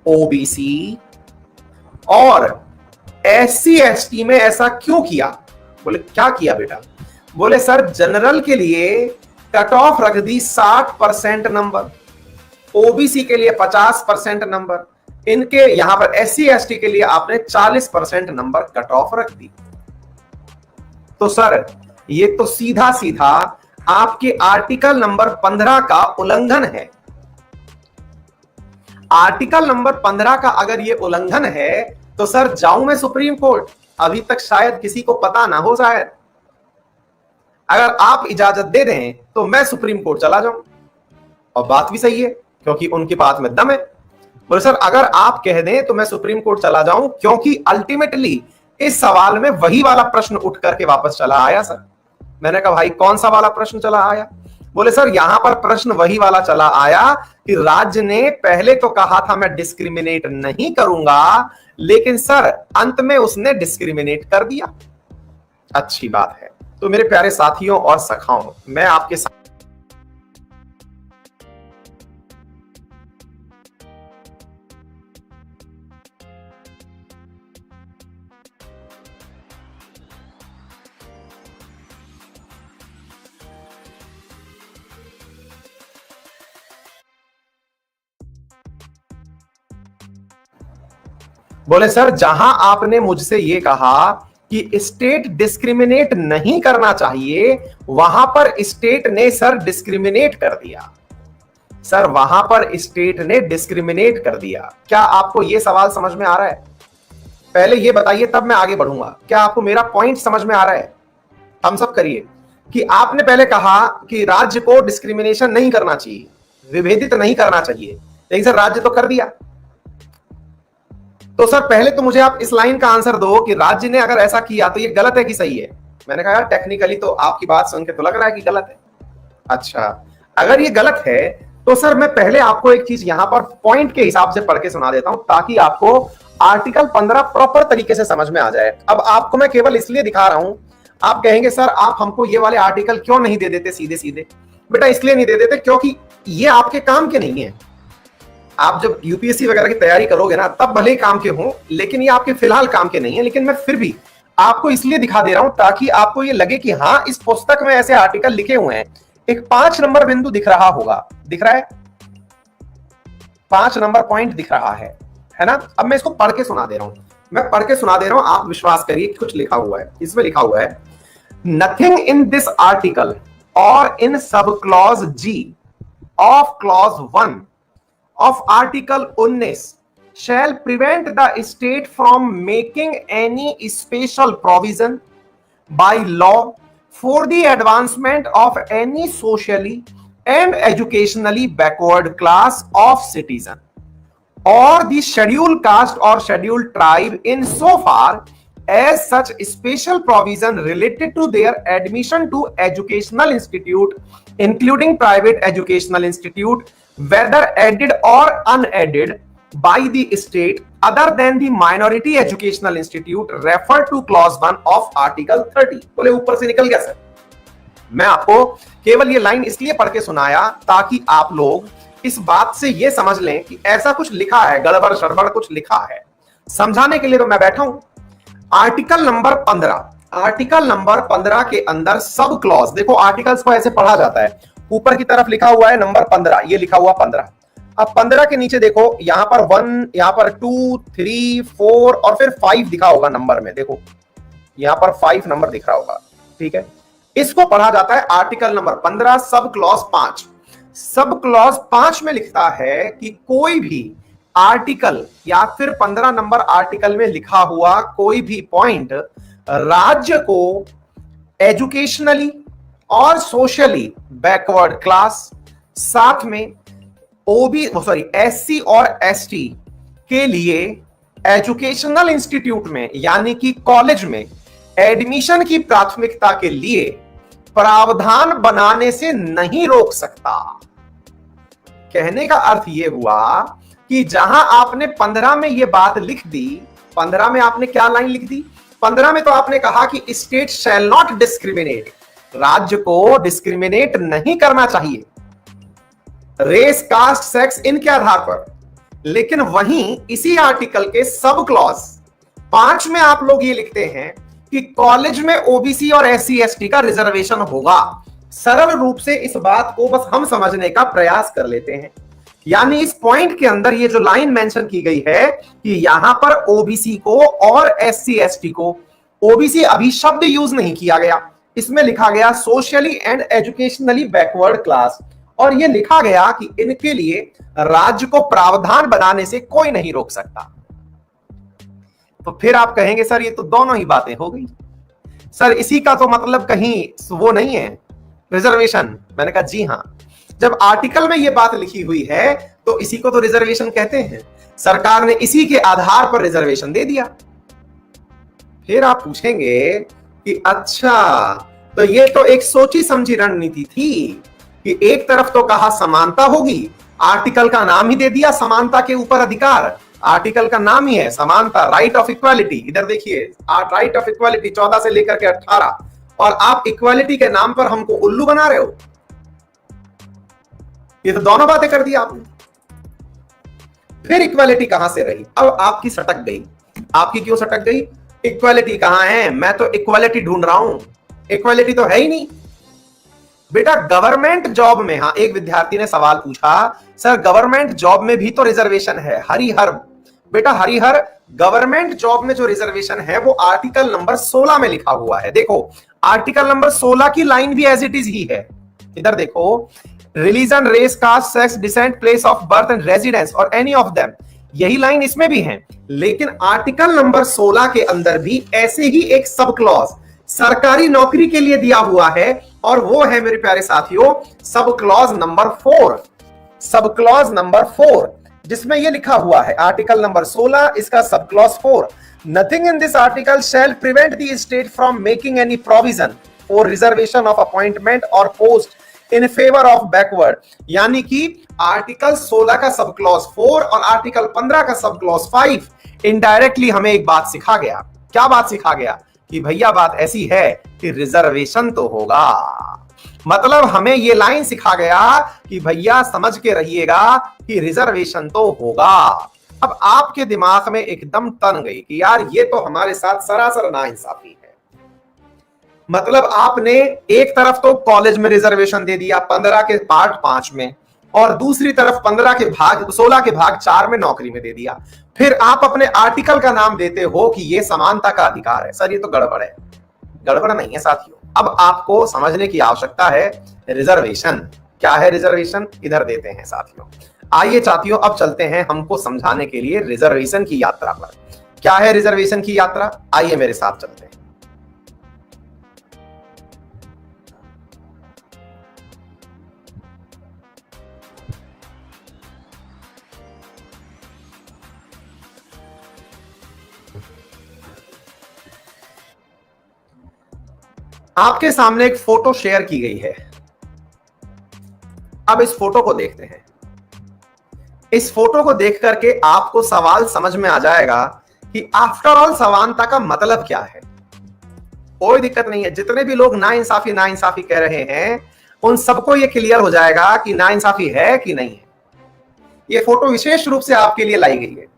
ओबीसी और एससी एसटी में ऐसा क्यों किया? बोले क्या किया बेटा? बोले सर जनरल के लिए कट ऑफ रख दी 60% नंबर, ओबीसी के लिए 50% नंबर, इनके यहां पर एससी एसटी के लिए आपने 40% नंबर कट ऑफ रख दी। तो सर ये तो सीधा सीधा आपके आर्टिकल नंबर 15 का उल्लंघन है। आर्टिकल नंबर 15 का अगर ये उल्लंघन है तो सर जाऊं मैं सुप्रीम कोर्ट? अभी तक शायद किसी को पता ना हो, शायद अगर आप इजाजत दे दें तो मैं सुप्रीम कोर्ट चला जाऊं। और बात भी सही है, क्योंकि उनकी बात में दम है। बोले सर अगर आप कह दें तो मैं सुप्रीम कोर्ट चला जाऊं, क्योंकि अल्टीमेटली इस सवाल में वही वाला प्रश्न उठ करके वापस चला आया। सर मैंने कहा भाई कौन सा वाला प्रश्न चला आया? बोले सर यहां पर प्रश्न वही वाला चला आया कि राज्य ने पहले तो कहा था मैं डिस्क्रिमिनेट नहीं करूंगा, लेकिन सर अंत में उसने डिस्क्रिमिनेट कर दिया। अच्छी बात है। तो मेरे प्यारे साथियों और सखाओं, मैं आपके साथ बोले सर जहां आपने मुझसे ये कहा कि स्टेट डिस्क्रिमिनेट नहीं करना चाहिए, वहां पर स्टेट ने सर डिस्क्रिमिनेट कर दिया। सर वहां पर स्टेट ने डिस्क्रिमिनेट कर दिया। क्या आपको यह सवाल समझ में आ रहा है? पहले यह बताइए तब मैं आगे बढ़ूंगा। क्या आपको मेरा पॉइंट समझ में आ रहा है? हम सब करिए कि आपने पहले कहा कि राज्य को डिस्क्रिमिनेशन नहीं करना चाहिए, विभेदित नहीं करना चाहिए, लेकिन सर राज्य तो कर दिया। तो सर पहले तो मुझे आप इस लाइन का आंसर दो कि राज्य ने अगर ऐसा किया तो ये गलत है कि सही है। मैंने कहा यार टेक्निकली तो आपकी बात सुन के तो लग रहा है कि गलत है। अच्छा, अगर ये गलत है तो सर मैं पहले आपको एक चीज यहां पर पॉइंट के हिसाब से पढ़ के सुना देता हूं ताकि आपको आर्टिकल 15 प्रॉपर तरीके से समझ में आ जाए। अब आपको मैं केवल इसलिए दिखा रहा हूं, आप कहेंगे सर आप हमको ये वाले आर्टिकल क्यों नहीं दे देते सीधे सीधे। बेटा इसलिए नहीं दे देते क्योंकि ये आपके काम के नहीं है। आप जब यूपीएससी वगैरह की तैयारी करोगे ना तब भले ही काम के हों, लेकिन ये आपके फिलहाल काम के नहीं है। लेकिन मैं फिर भी आपको इसलिए दिखा दे रहा हूं ताकि आपको ये लगे कि हाँ इस पुस्तक में ऐसे आर्टिकल लिखे हुए हैं। एक 5 नंबर बिंदु दिख रहा होगा, दिख रहा है 5 नंबर पॉइंट दिख रहा है ना। अब मैं इसको पढ़ के सुना दे रहा हूं, मैं पढ़ के सुना दे रहा हूं, आप विश्वास करिए कुछ लिखा हुआ है इसमें। लिखा हुआ है नथिंग इन दिस आर्टिकल और in sub clause G of clause 1 of article 19 shall prevent the state from making any special provision by law for the advancement of any socially and educationally backward class of citizen or the scheduled caste or scheduled tribe in so far as such special provision related to their admission to educational institute including private educational institute whether aided or unaided by the state other than the minority educational institute referred to clause 1 of article 30। बोले ऊपर से निकल गया सर। मैं आपको केवल ये लाइन इसलिए पढ़ के सुनाया ताकि आप लोग इस बात से ये समझ लें कि ऐसा कुछ लिखा है, गड़बड़ शड़बड़ कुछ लिखा है। समझाने के लिए तो मैं बैठा हूं। आर्टिकल नंबर 15, आर्टिकल नंबर 15 के अंदर सब क्लॉज, देखो आर्टिकल्स को ऐसे पढ़ा जाता है। ऊपर की तरफ लिखा हुआ है नंबर 15, ये लिखा हुआ 15। अब 15 के नीचे देखो यहां पर 1, यहां पर 2, 3, 4 और फिर 5 दिखा होगा नंबर में। देखो यहां पर 5 नंबर दिख रहा होगा, ठीक है। इसको पढ़ा जाता है article number 15 sub clause 5। Sub clause 5 में लिखता है कि कोई भी आर्टिकल या फिर 15 नंबर आर्टिकल में लिखा हुआ कोई भी पॉइंट राज्य को एजुकेशनली और सोशली बैकवर्ड क्लास, साथ में एससी और एसटी के लिए एजुकेशनल इंस्टीट्यूट में यानी कि कॉलेज में एडमिशन की प्राथमिकता के लिए प्रावधान बनाने से नहीं रोक सकता। कहने का अर्थ यह हुआ कि जहां आपने 15 में यह बात लिख दी, 15 में आपने क्या लाइन लिख दी? 15 में तो आपने कहा कि स्टेट शैल नॉट डिस्क्रिमिनेट, राज्य को डिस्क्रिमिनेट नहीं करना चाहिए रेस, कास्ट, सेक्स इनके आधार पर। लेकिन वहीं इसी आर्टिकल के सब क्लॉज 5 में आप लोग ये लिखते हैं कि कॉलेज में ओबीसी और एससी एसटी का रिजर्वेशन होगा। सरल रूप से इस बात को बस हम समझने का प्रयास कर लेते हैं। यानी इस पॉइंट के अंदर ये जो लाइन मेंशन की गई है कि यहां पर ओबीसी को और एससी एसटी को, ओबीसी अभी शब्द यूज नहीं किया गया, इसमें लिखा गया socially and educationally backward class, और यह लिखा गया कि इनके लिए राज्य को प्रावधान बनाने से कोई नहीं रोक सकता। तो फिर आप कहेंगे सर ये तो दोनों ही बातें हो गई, सर इसी का तो मतलब कहीं वो नहीं है रिजर्वेशन। मैंने कहा जी हां, जब आर्टिकल में ये बात लिखी हुई है तो इसी को तो रिजर्वेशन कहते हैं। सरकार ने इसी के आधार पर रिजर्वेशन दे दिया। फिर आप पूछेंगे कि अच्छा तो ये तो एक सोची समझी रणनीति थी कि एक तरफ तो कहा समानता होगी, आर्टिकल का नाम ही दे दिया समानता के ऊपर अधिकार, आर्टिकल का नाम ही है समानता, राइट ऑफ इक्वालिटी। इधर देखिए राइट ऑफ इक्वालिटी 14 से लेकर के 18, और आप इक्वालिटी के नाम पर हमको उल्लू बना रहे हो। ये तो दोनों बातें कर दी आपने। फिर इक्वालिटी कहां से रही? अब आपकी सटक गई। आपकी क्यों सटक गई? इक्वालिटी कहां है? मैं तो इक्वालिटी ढूंढ रहा हूं, इक्वालिटी तो है ही नहीं बेटा। गवर्नमेंट जॉब में, हाँ एक विद्यार्थी ने सवाल पूछा सर गवर्नमेंट जॉब में भी तो रिजर्वेशन है। हरिहर बेटा, हरिहर गवर्नमेंट जॉब में जो रिजर्वेशन है वो आर्टिकल नंबर 16 में लिखा हुआ है। देखो आर्टिकल नंबर 16 की लाइन भी एज इट इज ही है। इधर देखो, religion, race, caste, sex, descent, place of birth and residence और एनी ऑफ देम, यही लाइन इसमें भी है। लेकिन आर्टिकल नंबर 16 के अंदर भी ऐसे ही एक सब क्लॉज सरकारी नौकरी के लिए दिया हुआ है, और वो है मेरे प्यारे साथियों sub clause number 4। Sub clause number 4 जिसमें ये लिखा हुआ है आर्टिकल नंबर 16 इसका sub clause 4, nothing in this article shall prevent the state from making any provision for reservation of appointment और post in favour of backward. यानी कि आर्टिकल 16 का सब क्लॉज 4 और आर्टिकल 15 का सब क्लॉज 5 इनडायरेक्टली हमें एक बात सिखा गया। क्या बात सिखा गया? कि भैया बात ऐसी है कि रिजर्वेशन तो होगा। मतलब हमें ये लाइन सिखा गया कि भैया समझ के रहिएगा कि रिजर्वेशन तो होगा। अब आपके दिमाग में एकदम तन गई कि यार ये तो हमारे साथ सरासर नाइंसाफी है। मतलब आपने एक तरफ तो कॉलेज में रिजर्वेशन दे दिया 15 के पार्ट 5 में, और दूसरी तरफ 15 के भाग 16 के भाग 4 में नौकरी में दे दिया। फिर आप अपने आर्टिकल का नाम देते हो कि ये समानता का अधिकार है। सर ये तो गड़बड़ है। गड़बड़ नहीं है साथियों। अब आपको समझने की आवश्यकता है रिजर्वेशन क्या है। रिजर्वेशन इधर देते हैं साथियों। आइए साथियों अब चलते हैं हमको समझाने के लिए रिजर्वेशन की यात्रा पर। क्या है रिजर्वेशन की यात्रा? आइए मेरे साथ चलते हैं। आपके सामने एक फोटो शेयर की गई है। अब इस फोटो को देखते हैं। इस फोटो को देख करके आपको सवाल समझ में आ जाएगा कि आफ्टर ऑल समानता का मतलब क्या है। कोई दिक्कत नहीं है। जितने भी लोग नाइंसाफी नाइंसाफी कह रहे हैं उन सबको यह क्लियर हो जाएगा कि नाइंसाफी है कि नहीं है। यह फोटो विशेष रूप से आपके लिए लाई गई है,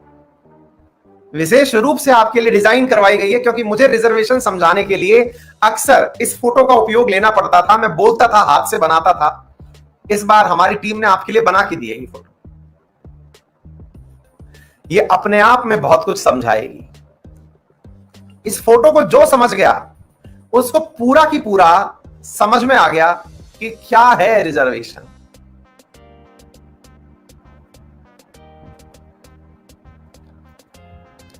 विशेष रूप से आपके लिए डिजाइन करवाई गई है, क्योंकि मुझे रिजर्वेशन समझाने के लिए अक्सर इस फोटो का उपयोग लेना पड़ता था। मैं बोलता था, हाथ से बनाता था। इस बार हमारी टीम ने आपके लिए बना के दी है ये फोटो। ये अपने आप में बहुत कुछ समझाएगी। इस फोटो को जो समझ गया उसको पूरा की पूरा समझ में आ गया कि क्या है रिजर्वेशन।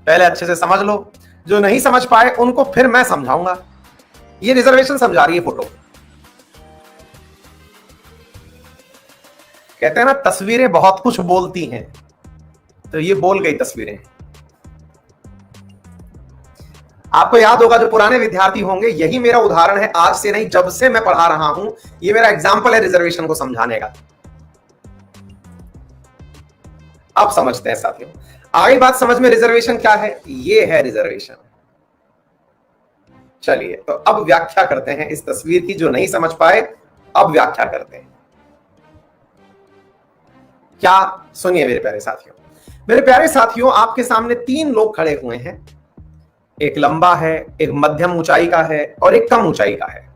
पहले अच्छे से समझ लो। जो नहीं समझ पाए उनको फिर मैं समझाऊंगा। ये रिजर्वेशन समझा रही है फोटो। कहते हैं ना तस्वीरें बहुत कुछ बोलती हैं, तो ये बोल गई तस्वीरें। आपको याद होगा, जो पुराने विद्यार्थी होंगे, यही मेरा उदाहरण है। आज से नहीं, जब से मैं पढ़ा रहा हूं ये मेरा एग्जाम्पल है रिजर्वेशन को समझाने का। अब समझते हैं साथियों। आगे बात समझ में, रिजर्वेशन क्या है? ये है रिजर्वेशन। चलिए तो अब व्याख्या करते हैं इस तस्वीर की। जो नहीं समझ पाए अब व्याख्या करते हैं। क्या? सुनिए मेरे प्यारे साथियों। मेरे प्यारे साथियों, आपके सामने 3 लोग खड़े हुए हैं। एक लंबा है, एक मध्यम ऊंचाई का है और एक कम ऊंचाई का है।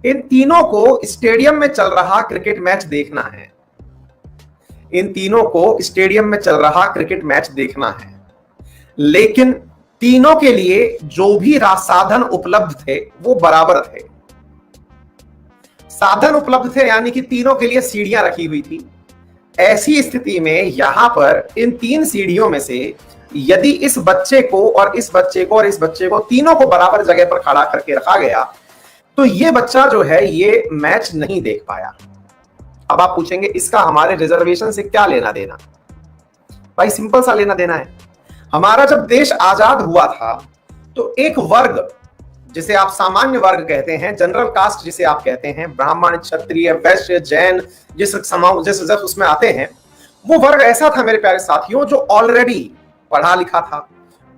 इन तीनों को स्टेडियम में चल रहा क्रिकेट मैच देखना है। इन तीनों को स्टेडियम में चल रहा क्रिकेट मैच देखना है। लेकिन तीनों के लिए जो भी साधन उपलब्ध थे वो बराबर थे। साधन उपलब्ध थे यानी कि तीनों के लिए सीढ़ियां रखी हुई थी। ऐसी स्थिति में यहां पर इन 3 सीढ़ियों में से यदि इस बच्चे को और इस बच्चे को और इस बच्चे को तीनों को बराबर जगह पर खड़ा करके रखा गया तो ये बच्चा जो है ये मैच नहीं देख पाया। अब आप पूछेंगे इसका हमारे रिजर्वेशन से क्या लेना देना? भाई सिंपल सा लेना देना है। हमारा जब देश आजाद हुआ था तो एक वर्ग, जिसे आप सामान्य वर्ग कहते हैं, जनरल कास्ट जिसे आप कहते हैं, ब्राह्मण, क्षत्रिय, वैश्य, जैन, जिस उसमें आते हैं, वो वर्ग ऐसा था मेरे प्यारे साथियों जो ऑलरेडी पढ़ा लिखा था।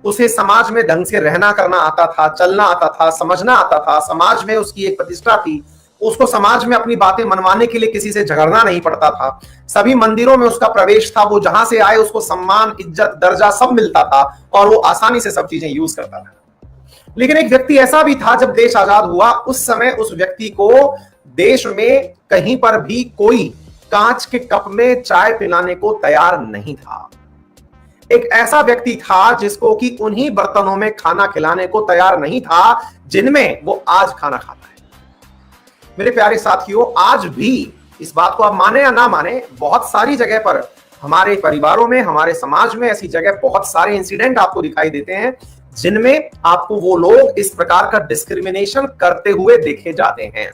उसे समाज में ढंग से रहना करना आता था, चलना आता था, समझना आता था। समाज में उसकी एक प्रतिष्ठा थी। उसको समाज में अपनी बातें मनवाने के लिए किसी से झगड़ना नहीं पड़ता था। सभी मंदिरों में उसका प्रवेश था। वो जहां से आए उसको सम्मान, इज्जत, दर्जा सब मिलता था और वो आसानी से सब चीजें यूज करता था। लेकिन एक व्यक्ति ऐसा भी था जब देश आजाद हुआ, उस समय उस व्यक्ति को देश में कहीं पर भी कोई कांच के कप में चाय पिलाने को तैयार नहीं था। एक ऐसा व्यक्ति था जिसको कि उन्हीं बर्तनों में खाना खिलाने को तैयार नहीं था जिनमें वो आज खाना खाता है। मेरे प्यारे साथियों, आज भी इस बात को आप माने या ना माने, बहुत सारी जगह पर हमारे परिवारों में, हमारे समाज में ऐसी जगह बहुत सारे इंसिडेंट आपको दिखाई देते हैं जिनमें आपको वो लोग इस प्रकार का डिस्क्रिमिनेशन करते हुए देखे जाते हैं।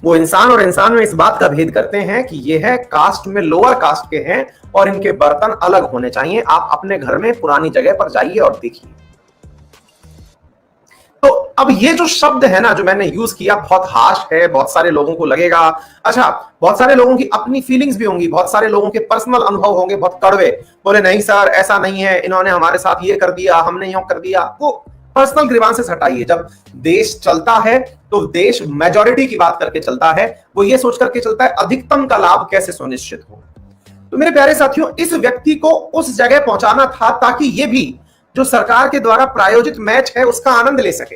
वो इंसान और इंसान में इस बात का भेद करते हैं कि ये है कास्ट में लोअर कास्ट के हैं और इनके बर्तन अलग होने चाहिए। आप अपने घर में पुरानी जगह पर जाइए और देखिए। तो अब ये जो शब्द है ना जो मैंने यूज किया बहुत हार्श है, बहुत सारे लोगों को लगेगा, अच्छा बहुत सारे लोगों की अपनी फीलिंग्स भी होंगी, बहुत सारे लोगों के पर्सनल अनुभव होंगे बहुत कड़वे, बोले नहीं सर ऐसा नहीं है, इन्होंने हमारे साथ ये कर दिया, हमने यूं कर दिया। वो पर्सनल ग्रीवांसेस हटाइए। जब देश चलता है तो देश मेजॉरिटी की बात करके चलता है, वो ये सोच करके चलता है अधिकतम का लाभ कैसे सुनिश्चित हो। तो मेरे प्यारे साथियों, इस व्यक्ति को उस जगह पहुंचाना था ताकि ये भी जो सरकार के द्वारा प्रायोजित मैच है उसका आनंद ले सके।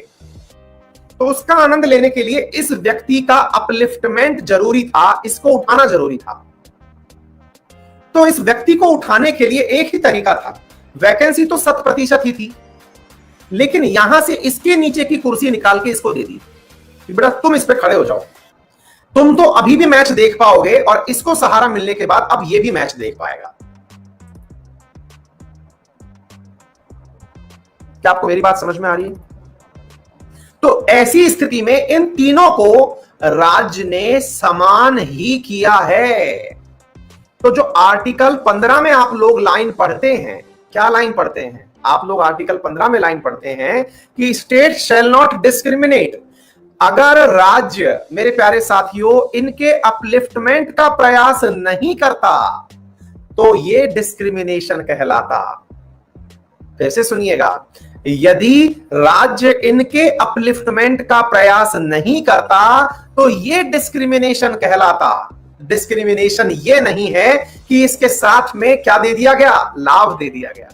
तो उसका आनंद लेने के लिए इस व्यक्ति का अपलिफ्टमेंट जरूरी था, इसको उठाना जरूरी था। तो इस व्यक्ति को उठाने के लिए एक ही तरीका था, वैकेंसी तो 100% ही थी, लेकिन यहां से इसके नीचे की कुर्सी निकाल के इसको दे दी, बेटा तुम इस पे खड़े हो जाओ, तुम तो अभी भी मैच देख पाओगे और इसको सहारा मिलने के बाद अब ये भी मैच देख पाएगा। क्या आपको मेरी बात समझ में आ रही है? तो ऐसी स्थिति में इन तीनों को राज्य ने समान ही किया है। तो जो आर्टिकल 15 में आप लोग लाइन पढ़ते हैं, क्या लाइन पढ़ते हैं आप लोग? आर्टिकल 15 में लाइन पढ़ते हैं कि स्टेट शैल नॉट डिस्क्रिमिनेट। अगर राज्य, मेरे प्यारे साथियों, इनके अपलिफ्टमेंट का प्रयास नहीं करता तो ये डिस्क्रिमिनेशन कहलाता। कैसे सुनिएगा, यदि राज्य इनके अपलिफ्टमेंट का प्रयास नहीं करता तो ये डिस्क्रिमिनेशन कहलाता। डिस्क्रिमिनेशन ये नहीं है कि इसके साथ में क्या दे दिया गया, लाभ दे दिया गया।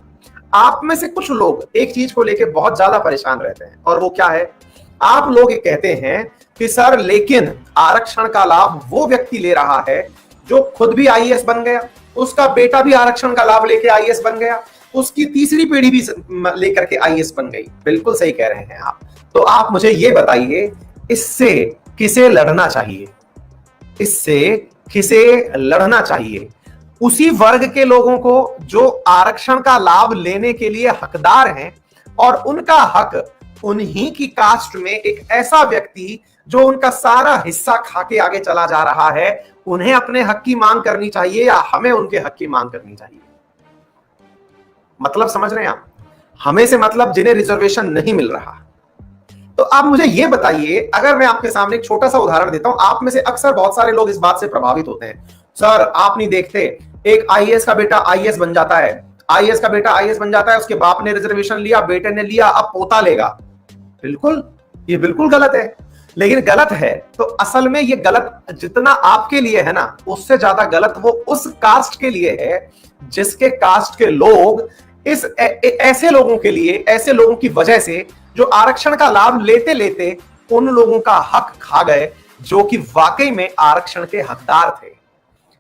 आप में से कुछ लोग एक चीज को लेकर बहुत ज्यादा परेशान रहते हैं, और वो क्या है, आप लोग ये कहते हैं कि सर लेकिन आरक्षण का लाभ वो व्यक्ति ले रहा है जो खुद भी आईएएस बन गया, उसका बेटा भी आरक्षण का लाभ लेके आईएएस बन गया, उसकी तीसरी पीढ़ी भी लेकर के आईएएस बन गई। बिल्कुल सही कह रहे हैं आप। तो आप मुझे ये बताइए, इससे किसे लड़ना चाहिए? इससे किसे लड़ना चाहिए? उसी वर्ग के लोगों को जो आरक्षण का लाभ लेने के लिए हकदार हैं, और उनका हक उन्हीं की कास्ट में एक ऐसा व्यक्ति जो उनका सारा हिस्सा खा के आगे चला जा रहा है, उन्हें अपने हक की मांग करनी चाहिए या हमें उनके हक की मांग करनी चाहिए? मतलब समझ रहे हैं आप? हमें से मतलब जिन्हें रिजर्वेशन नहीं मिल रहा। तो आप मुझे यह बताइए, अगर मैं आपके सामने एक छोटा सा उदाहरण देता हूं, आप में से अक्सर बहुत सारे लोग इस बात से प्रभावित होते हैं, सर आप नहीं देखते एक आईएएस का बेटा आईएएस बन जाता है, आईएएस का बेटा आईएएस बन जाता है, उसके बाप ने रिजर्वेशन लिया, बेटे ने लिया, अब पोता लेगा। बिल्कुल, ये बिल्कुल गलत है। लेकिन गलत है तो असल में ये गलत जितना आपके लिए है ना, उससे ज्यादा गलत वो उस कास्ट के लिए है जिसके कास्ट के लोग इस ऐसे लोगों के लिए, ऐसे लोगों की वजह से जो आरक्षण का लाभ लेते लेते उन लोगों का हक खा गए जो कि वाकई में आरक्षण के हकदार थे।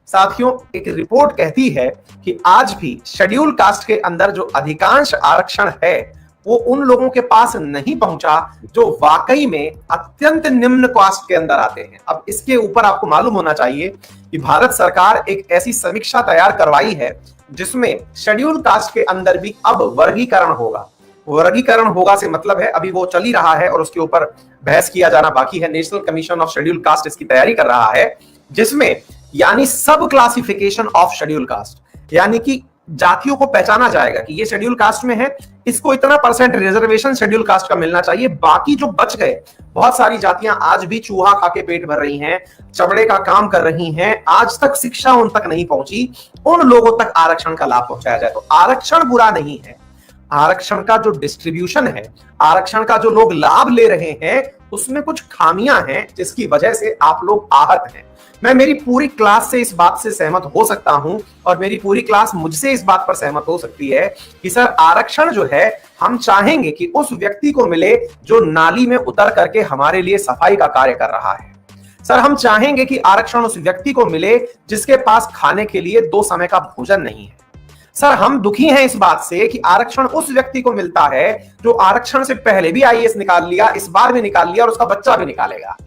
साथियों, एक रिपोर्ट कहती है कि आज भी शेड्यूल कास्ट के अंदर जो अधिकांश आरक्षण है वो उन लोगों के पास नहीं पहुंचा जो वाकई में अत्यंत निम्न कास्ट के अंदर आते हैं। अब इसके ऊपर आपको मालूम होना चाहिए कि भारत सरकार एक ऐसी समीक्षा तैयार करवाई है जिसमें शेड्यूल कास्ट के अंदर भी अब वर्गीकरण होगा। वर्गीकरण होगा से मतलब है अभी वो चल ही रहा है और उसके ऊपर बहस किया जाना बाकी है। National commission of schedule caste इसकी तैयारी कर रहा है, जिसमें यानी सब क्लासिफिकेशन ऑफ शेड्यूल कास्ट, यानी कि जातियों को पहचाना जाएगा कि ये शेड्यूल कास्ट में है, इसको इतना % रिजर्वेशन शेड्यूल कास्ट का मिलना चाहिए। बाकी जो बच गए, बहुत सारी जातियां आज भी चूहा खा के पेट भर रही हैं, चमड़े का काम कर रही हैं, आज तक शिक्षा उन तक नहीं पहुंची, उन लोगों तक आरक्षण का लाभ पहुंचाया जाए। तो आरक्षण बुरा नहीं है, आरक्षण का जो डिस्ट्रीब्यूशन है, आरक्षण का जो लोग लाभ ले रहे हैं, उसमें कुछ खामियां हैं जिसकी वजह से आप लोग आहत हैं। मैं मेरी पूरी क्लास से इस बात से सहमत हो सकता हूं और मेरी पूरी क्लास मुझसे इस बात पर सहमत हो सकती है कि सर आरक्षण जो है हम चाहेंगे कि उस व्यक्ति को मिले जो नाली में उतर करके हमारे लिए सफाई का कार्य कर रहा है। सर हम चाहेंगे कि आरक्षण उस व्यक्ति को मिले जिसके पास खाने के लिए 2 समय का भोजन नहीं है। सर हम दुखी हैं इस बात से कि आरक्षण उस व्यक्ति को मिलता है जो आरक्षण से पहले भी आईएएस निकाल लिया, इस बार भी निकाल लिया और उसका बच्चा भी निकालेगा।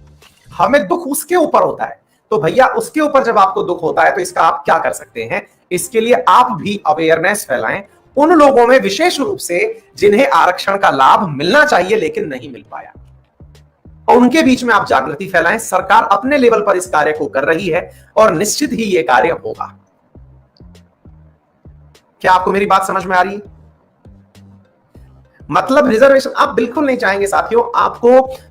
हमें दुख उसके ऊपर होता है। तो भैया उसके ऊपर जब आपको दुख होता है तो इसका आप क्या कर सकते हैं? इसके लिए आप भी अवेयरनेस फैलाएं उन लोगों में, विशेष रूप से जिन्हें आरक्षण का लाभ मिलना चाहिए लेकिन नहीं मिल पाया। और उनके बीच में आप जागृति फैलाएं। सरकार अपने लेवल पर इस कार्य को कर रही है और निश्चित ही यह कार्य होगा। क्या आपको मेरी बात समझ में आ रही है? मतलब रिजर्वेशन आप बिल्कुल नहीं चाहेंगे साथियों। आपको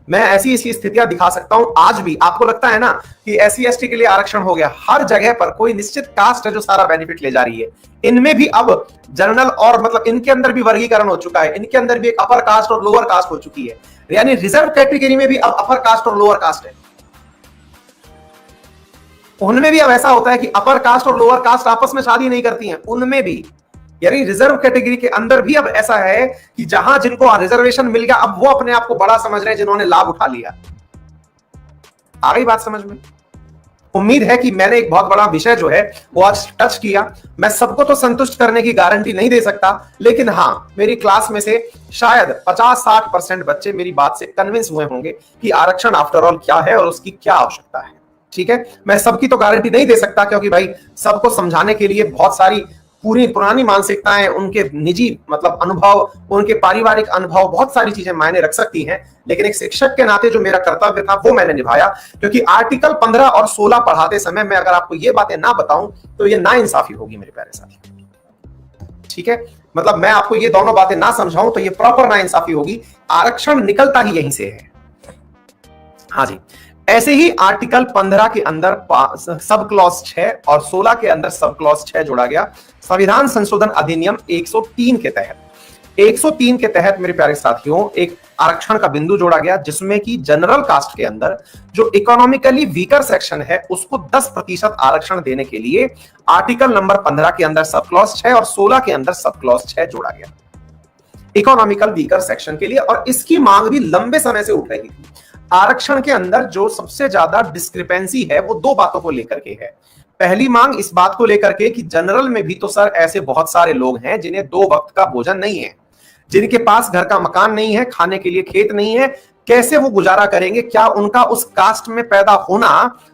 मैं ऐसी ऐसी स्थितियां दिखा सकता हूं। आज भी आपको लगता है ना कि एससी एसटी के लिए आरक्षण हो गया, हर जगह पर कोई निश्चित कास्ट है जो सारा बेनिफिट ले जा रही है। इनमें भी अब जनरल और मतलब इनके अंदर भी वर्गीकरण हो चुका है, इनके अंदर भी एक अपर कास्ट और लोअर कास्ट हो चुकी है। यानी रिजर्व कैटेगरी में भी अब अपर कास्ट और लोअर कास्ट है। उनमें भी अब ऐसा होता है कि अपर कास्ट और लोअर कास्ट आपस में शादी नहीं करती हैं, उनमें भी। यानी रिजर्व कैटेगरी के अंदर भी अब ऐसा है कि जहां जिनको रिजर्वेशन मिल गया, अब वो अपने आप को बड़ा समझ रहे हैं जिन्होंने लाभ उठा लिया। आ गई बात समझ में? उम्मीद है कि मैंने एक बहुत बड़ा विषय जो है वो आज टच किया। मैं सबको तो संतुष्ट करने की गारंटी नहीं दे सकता, लेकिन हां, मेरी क्लास में से शायद 50-60% बच्चे मेरी बात से कन्विंस हुए होंगे कि आरक्षण आफ्टर ऑल क्या है और उसकी क्या आवश्यकता है। ठीक है, मैं सबकी तो गारंटी नहीं दे सकता, क्योंकि भाई सबको समझाने के लिए बहुत सारी पूरी पुरानी मानसिकताएं, उनके निजी मतलब अनुभव, उनके पारिवारिक अनुभव, बहुत सारी चीजें मायने रख सकती हैं। लेकिन एक शिक्षक के नाते जो मेरा कर्तव्य था वो मैंने निभाया, क्योंकि आर्टिकल 15 और 16 पढ़ाते समय मैं अगर आपको ये बातें ना बताऊं तो ये नाइंसाफी होगी मेरे प्यारे साथी। ठीक है, मतलब मैं आपको ये दोनों बातें ना समझाऊं तो ये प्रॉपर नाइंसाफी होगी। आरक्षण निकलता ही यहीं से है। हाँ जी, ऐसे ही आर्टिकल 15 के अंदर सब क्लॉज 6 और 16 के अंदर सब क्लॉज 6 जोड़ा गया संविधान संशोधन अधिनियम 103 के तहत। 103 के तहत मेरे प्यारे साथियों एक आरक्षण का बिंदु जोड़ा गया, जिसमें कि जनरल कास्ट के अंदर जो इकोनॉमिकली वीकर सेक्शन है उसको 10% आरक्षण देने के लिए आर्टिकल नंबर 15 के अंदर सब क्लॉज 6 और 16 के अंदर सब क्लॉज 6 जोड़ा गया इकोनॉमिकल वीकर सेक्शन के लिए। और इसकी मांग भी लंबे समय से उठ रही थी। आरक्षण के अंदर जो सबसे ज्यादा डिस्क्रिपेंसी है वो दो बातों को लेकर के है। पहली मांग इस बात को लेकर के कि जनरल में भी तो सर ऐसे बहुत सारे लोग हैं जिन्हें 2 वक्त का भोजन नहीं है, जिनके पास घर का मकान नहीं है, खाने के लिए खेत नहीं है, कैसे वो गुजारा करेंगे? क्या उनका उस कास्ट में पैदा होना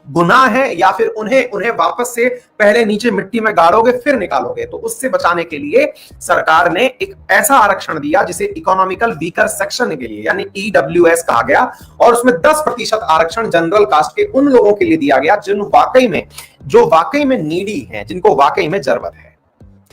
गुनाह है, या फिर उन्हें वापस से पहले नीचे मिट्टी में गाड़ोगे फिर निकालोगे? तो उससे बचाने के लिए सरकार ने एक ऐसा आरक्षण दिया जिसे इकोनॉमिकल वीकर सेक्शन के लिए यानी ईडब्ल्यूएस कहा गया, और उसमें 10% आरक्षण जनरल कास्ट के उन लोगों के लिए दिया गया जो वाकई में नीडी है, जिनको वाकई में जरूरत है।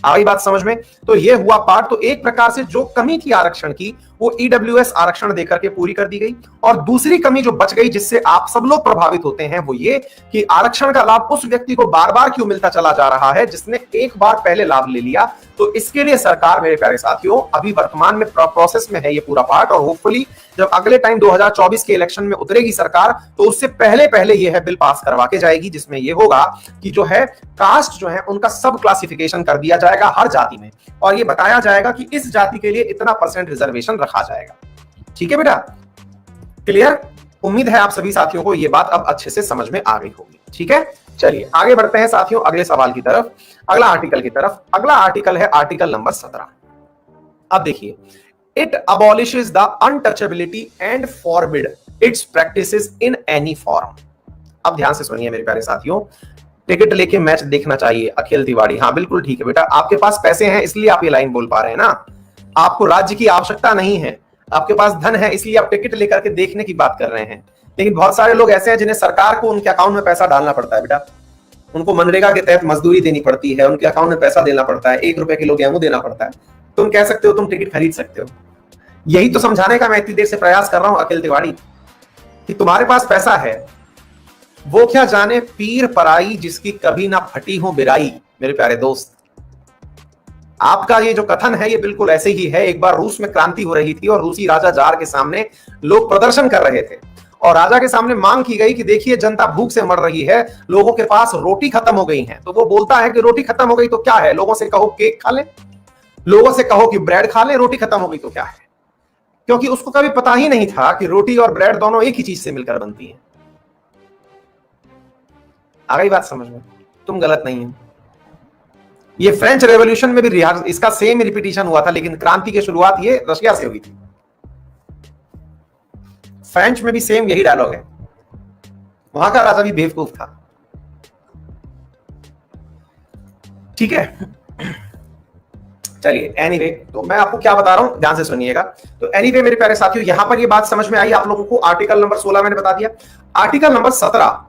आई बात समझ में? तो ये हुआ पार्ट। तो एक प्रकार से जो कमी थी आरक्षण की वो ईडब्ल्यूएस आरक्षण देकर के पूरी कर दी गई। और दूसरी कमी जो बच गई जिससे आप सब लोग प्रभावित होते हैं वो ये कि आरक्षण का लाभ उस व्यक्ति को बार बार क्यों मिलता चला जा रहा है जिसने एक बार पहले लाभ ले लिया। तो इसके लिए सरकार मेरे प्यारे साथियों अभी वर्तमान में प्रोसेस में है ये पूरा पार्ट, और होपफुली जब अगले टाइम 2024 के इलेक्शन में उतरेगी सरकार तो उससे पहले ये है बिल पास करवा के जाएगी, जिसमें ये होगा कि जो है कास्ट जो है उनका सब क्लासिफिकेशन कर दिया जाएगा हर जाति में, और ये बताया जाएगा कि इस जाति के लिए इतना % रिजर्वेशन रखा जाएगा। ठीक है बेटा, क्लियर? उम्मीद है आप सभी साथियों को ये बात अब अच्छे से समझ में आ गई होगी। ठीक है, चलिए आगे बढ़ते हैं साथियों अगले सवाल की तरफ, अगला आर्टिकल की तरफ। अगला आर्टिकल है आर्टिकल नंबर 17। अब देखिए, it अबॉलिशेस the untouchability and forbid it's practices in any form. अब ध्यान से सुनिए मेरे प्यारे साथियों, टिकट लेके मैच देखना चाहिए अखिल तिवारी। हाँ बिल्कुल ठीक है बेटा, आपके पास पैसे हैं इसलिए आप ये लाइन बोल पा रहे हैं ना। आपको राज्य की आवश्यकता नहीं है, आपके पास धन है इसलिए आप टिकट लेकर के देखने की बात कर रहे हैं। लेकिन बहुत सारे लोग ऐसे हैं जिन्हें सरकार को उनके अकाउंट में पैसा डालना पड़ता है बेटा। उनको मनरेगा के तहत मजदूरी देनी पड़ती है, उनके अकाउंट में पैसा देना पड़ता है, 1 रुपए किलो गेहूं देना पड़ता है। तुम कह सकते हो तुम टिकट खरीद सकते हो। यही तो समझाने का मैं इतनी देर से प्रयास कर रहा हूं अखिल तिवारी कि तुम्हारे पास पैसा है, वो क्या जाने पीर पराई जिसकी कभी ना फटी हो बिराई। मेरे प्यारे दोस्त, आपका ये जो कथन है ये बिल्कुल ऐसे ही है। एक बार रूस में क्रांति हो रही थी और रूसी राजा जार के सामने लोग प्रदर्शन कर रहे थे, और राजा के सामने मांग की गई कि देखिए जनता भूख से मर रही है, लोगों के पास रोटी खत्म हो गई है। तो वो बोलता है कि रोटी खत्म हो गई तो क्या है, लोगों से कहो केक खा लें, लोगों से कहो कि ब्रेड खा लें, रोटी खत्म हो गई तो क्या है। क्योंकि उसको कभी पता ही नहीं था कि रोटी और ब्रेड दोनों एक ही चीज से मिलकर बनती है। आ गई बात समझ में? तुम गलत नहीं है। ये फ्रेंच रेवोल्यूशन में भी इसका सेम रिपीटिशन हुआ था, लेकिन क्रांति की शुरुआत ये रशिया से हुई थी। फ्रेंच में भी सेम यही डायलॉग है। वहां का राजा भी बेवकूफ था। ठीक है, चलिए एनीवे, तो मैं आपको क्या बता रहा हूं ध्यान से सुनिएगा। तो एनीवे मेरे प्यारे साथियों, यहां पर ये बात समझ में आई आप लोगों को। आर्टिकल नंबर 16 मैंने बता दिया। Article number 17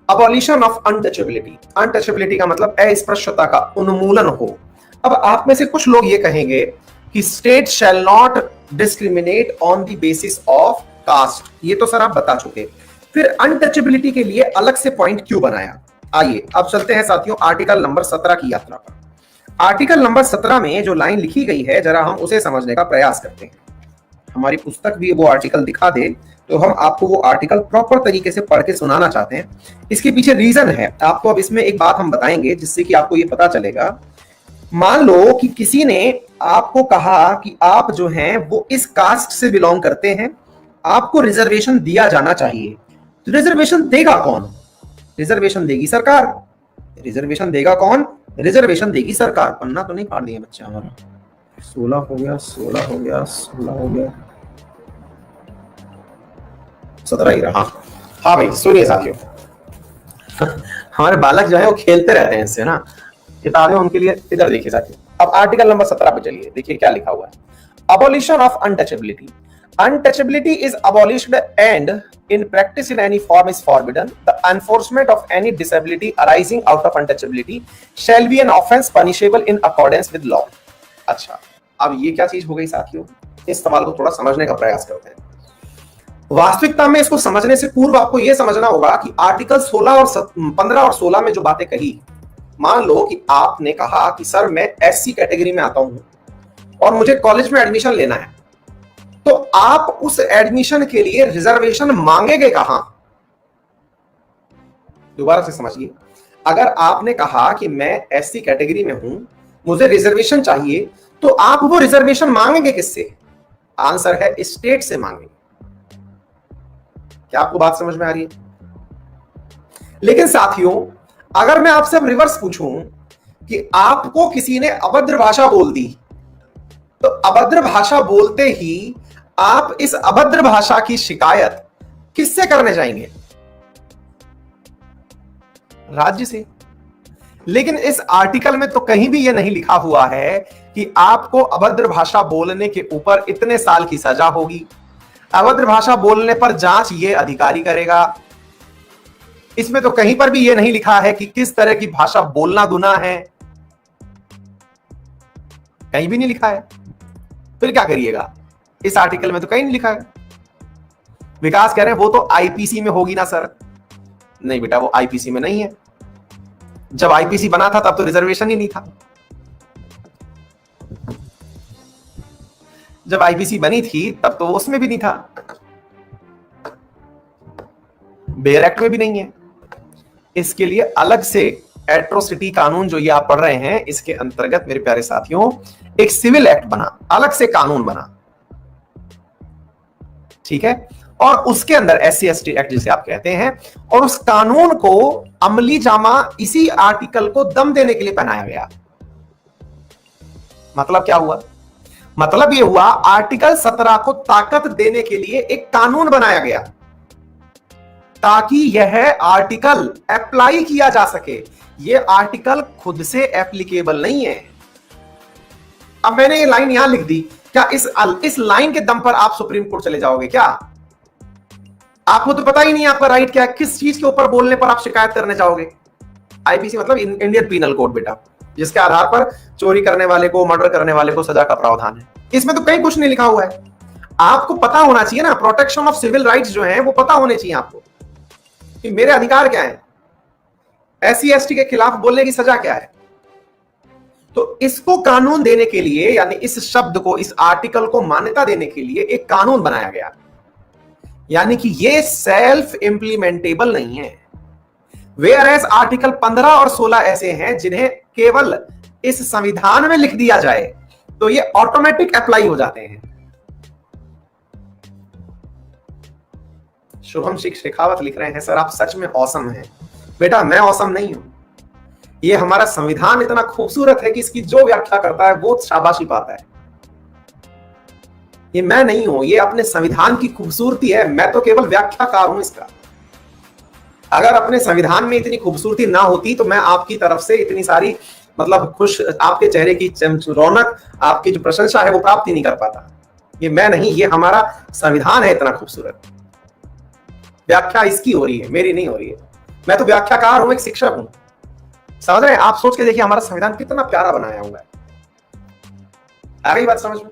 abolition of untouchability. Untouchability का मतलब अस्पृश्यता का उन्मूलन हो। अब आप में से कुछ लोग ये कहेंगे कि state shall not discriminate on the basis of caste. ये तो सर आप बता चुके, फिर अनटचेबिलिटी के लिए अलग से पॉइंट क्यों बनाया? आइए अब चलते हैं साथियों आर्टिकल नंबर 17 की यात्रा पर। आर्टिकल नंबर 17 में जो लाइन लिखी गई है जरा हम उसे समझने का प्रयास करते हैं। हमारी पुस्तक भी वो आर्टिकल दिखा दे तो हम आपको वो आर्टिकल प्रॉपर तरीके से पढ़ के सुनाना चाहते हैं। इसके पीछे रीजन है आपको। अब इसमें एक बात हम बताएंगे जिससे कि आपको ये पता चलेगा। मान लो कि किसी ने आपको कहा कि आप जो हैं वो इस कास्ट से बिलोंग करते हैं, आपको रिजर्वेशन दिया जाना चाहिए। तो रिजर्वेशन देगा कौन? रिजर्वेशन देगी सरकार। रिजर्वेशन देगा कौन? रिजर्वेशन देगी सरकार। पन्ना तो नहीं फाड़ दिया बच्चा हमारा। 16 हो गया, 16 हो गया, 16 हो गया, 17 ही रहा। हाँ भाई सुनिए साथियों, हमारे बालक जो है वो खेलते रहते हैं इससे ना, किताबें उनके लिए। इधर देखिए साथियों, अब आर्टिकल नंबर 17 पे चलिए, देखिए क्या लिखा हुआ है। Abolition of untouchability. Untouchability is abolished and in practice in any form is forbidden. The enforcement of any disability arising out of untouchability shall be an offense punishable in accordance with law. अच्छा, अब ये क्या चीज हो गई साथियों? इस सवाल को थोड़ा समझने का प्रयास करते हैं। वास्तविकता में इसको समझने से पूर्व आपको यह समझना होगा कि आर्टिकल 16 और 15 और 16 में जो बातें कही, मान लो कि आपने कहा कि सर मैं एससी कैटेगरी में आता हूं और मुझे कॉलेज में एडमिशन लेना है, तो आप उस एडमिशन के लिए रिजर्वेशन मांगेंगे कहां? दोबारा से समझिए, अगर आपने कहा कि मैं एससी कैटेगरी में हूं, मुझे रिजर्वेशन चाहिए, तो आप वो रिजर्वेशन मांगेंगे किससे? आंसर है स्टेट से मांगेंगे। क्या आपको बात समझ में आ रही है? लेकिन साथियों, अगर मैं आपसे अब रिवर्स पूछूं कि आपको किसी ने अभद्र भाषा बोल दी, तो अभद्र भाषा बोलते ही आप इस अभद्र भाषा की शिकायत किससे करने जाएंगे? राज्य से। लेकिन इस आर्टिकल में तो कहीं भी यह नहीं लिखा हुआ है कि आपको अभद्र भाषा बोलने के ऊपर इतने साल की सजा होगी। अभद्र भाषा बोलने पर जांच ये अधिकारी करेगा। इसमें तो कहीं पर भी यह नहीं लिखा है कि किस तरह की भाषा बोलना गुनाह है, कहीं भी नहीं लिखा है। फिर क्या करिएगा? इस आर्टिकल में तो कहीं नहीं लिखा है। विकास कह रहे हैं वो तो आईपीसी में होगी ना सर। नहीं बेटा, वो आईपीसी में नहीं है। जब आईपीसी बना था तब तो रिजर्वेशन ही नहीं था। जब आईपीसी बनी थी तब तो उसमें भी नहीं था, बेयर एक्ट में भी नहीं है। इसके लिए अलग से एट्रोसिटी कानून जो ये आप पढ़ रहे हैं, इसके अंतर्गत मेरे प्यारे साथियों एक सिविल एक्ट बना, अलग से कानून बना, ठीक है। और उसके अंदर एससी एसटी एक्ट जिसे आप कहते हैं, और उस कानून को अमली जामा इसी आर्टिकल को दम देने के लिए पहनाया गया। मतलब क्या हुआ? मतलब यह हुआ आर्टिकल 17 को ताकत देने के लिए एक कानून बनाया गया ताकि यह आर्टिकल अप्लाई किया जा सके। यह आर्टिकल खुद से एप्लीकेबल नहीं है। अब मैंने ये लाइन यहां लिख दी, क्या इस लाइन के दम पर आप सुप्रीम कोर्ट चले जाओगे क्या? आपको तो पता ही नहीं आपका राइट क्या है, किस चीज के ऊपर बोलने पर आप शिकायत करने जाओगे? आईपीसी मतलब इंडियन पीनल कोड बेटा, जिसके आधार पर चोरी करने वाले को, मर्डर करने वाले को सजा का प्रावधान है। इसमें तो कहीं कुछ नहीं लिखा हुआ है। आपको पता होना चाहिए ना, प्रोटेक्शन ऑफ सिविल राइट्स जो है वो पता होने चाहिए आपको कि मेरे अधिकार क्या है, एससी एसटी के खिलाफ बोलने की सजा क्या है। तो इसको कानून देने के लिए, यानी इस शब्द को, इस आर्टिकल को मान्यता देने के लिए एक कानून बनाया गया। यानी कि ये सेल्फ इंप्लीमेंटेबल नहीं है। वेयरएज आर्टिकल 15 और 16 ऐसे हैं जिन्हें केवल इस संविधान में लिख दिया जाए तो ये ऑटोमेटिक अप्लाई हो जाते हैं। शुभम शेखावत लिख रहे हैं, सर आप सच में औसम हैं। बेटा मैं औसम नहीं हूं, ये हमारा संविधान इतना खूबसूरत है कि इसकी जो व्याख्या करता है वो शाबाशी पाता है। ये मैं नहीं हूं, ये अपने संविधान की खूबसूरती है, मैं तो केवल व्याख्याकार हूं इसका। अगर अपने संविधान में इतनी खूबसूरती ना होती तो मैं आपकी तरफ से इतनी सारी मतलब खुश, आपके चेहरे की रौनक, आपकी जो प्रशंसा है वो प्राप्त ही नहीं कर पाता। ये मैं नहीं, ये हमारा संविधान है इतना खूबसूरत। व्याख्या इसकी हो रही है, मेरी नहीं हो रही है। मैं तो व्याख्याकार हूं, एक शिक्षक हूं। समझ रहे हैं आप? सोच के देखिए हमारा संविधान कितना प्यारा बनाया हुआ है। आ गई बात समझ में?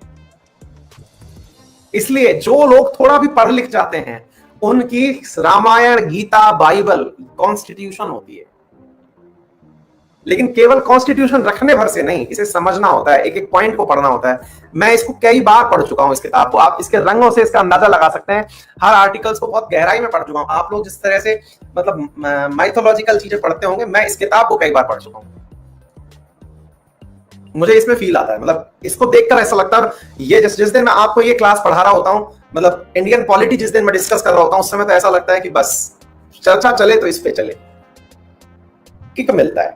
इसलिए जो लोग थोड़ा भी पढ़ लिख जाते हैं उनकी रामायण, गीता, बाइबल कॉन्स्टिट्यूशन होती है। लेकिन केवल कॉन्स्टिट्यूशन रखने भर से नहीं, इसे समझना होता है, एक एक पॉइंट को पढ़ना होता है। मैं इसको कई बार पढ़ चुका हूं इस किताब को, आप इसके रंगों से इसका अंदाजा लगा सकते हैं। हर आर्टिकल्स को बहुत गहराई में पढ़ चुका हूं। आप लोग जिस तरह से मतलब माइथोलॉजिकल चीजें पढ़ते होंगे, मैं इस किताब को कई बार पढ़ चुका हूं। मुझे इसमें फील आता है, मतलब इसको देखकर ऐसा लगता है। ये जिस दिन मैं आपको ये क्लास पढ़ा रहा होता हूं, मतलब इंडियन पॉलिटी जिस दिन मैं डिस्कस कर रहा होता हूं, उस समय तो ऐसा लगता है कि बस चर्चा चले तो इस पे चले, किक मिलता है।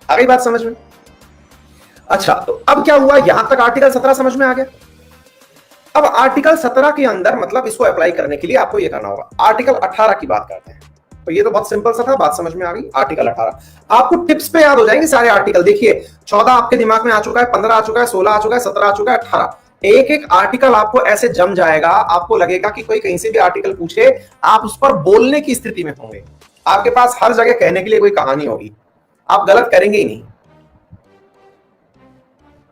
आ गई बात समझ में? अच्छा, तो अब क्या हुआ, यहां तक आर्टिकल 17 समझ में आ गया। अब आर्टिकल 17 के अंदर मतलब इसको अप्लाई करने के लिए आपको ये करना होगा। आर्टिकल 18 की बात करते हैं। तो ये तो बहुत सिंपल सा था, बात समझ में आ गई। आर्टिकल 18 आपको टिप्स पे याद हो जाएंगे सारे आर्टिकल। देखिए 14 आपके दिमाग में आ चुका है, 15 आ चुका है, 16 आ चुका है, 17 आ चुका है, 18। एक एक आर्टिकल आपको ऐसे जम जाएगा, आपको लगेगा कि कोई कहीं से भी आर्टिकल पूछे आप उस पर बोलने की स्थिति में होंगे। आपके पास हर जगह कहने के लिए कोई कहानी होगी, आप गलत करेंगे ही नहीं।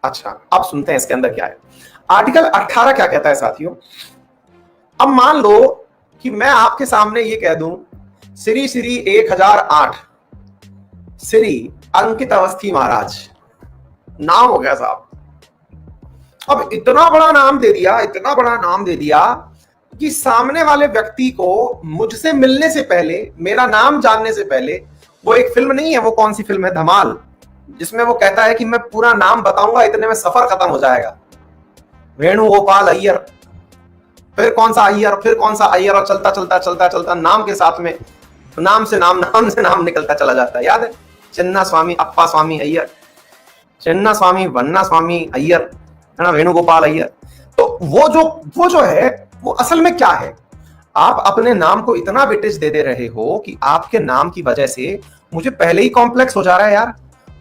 अच्छा, अब सुनते हैं इसके अंदर क्या है। आर्टिकल 18 क्या कहता है साथियों। अब मान लो कि मैं आपके सामने ये कह दूं, श्री श्री 1008 श्री अंकित अवस्थी महाराज, नाम हो गया साहब। अब इतना बड़ा नाम दे दिया, इतना बड़ा नाम दे दिया कि सामने वाले व्यक्ति को मुझसे मिलने से पहले, मेरा नाम जानने से पहले, वो एक फिल्म नहीं है, वो कौन सी फिल्म है, धमाल, जिसमें वो कहता है कि मैं पूरा नाम बताऊंगा इतने में सफर खत्म हो जाएगा। वेणुगोपाल अय्यर, फिर कौन सा अय्यर, फिर कौन सा अय्यर, और चलता चलता चलता चलता नाम के साथ में नाम से नाम निकलता चला जाता है। याद है, चिन्ना स्वामी अप्पा स्वामी अय्यर, चिन्ना स्वामी वन्ना स्वामी अय्यर, है ना, वेणुगोपाल अय्यर। तो वो जो है वो असल में क्या है। आप अपने नाम को इतना वेटेज दे दे रहे हो कि आपके नाम की वजह से मुझे पहले ही कॉम्प्लेक्स हो जा रहा है यार।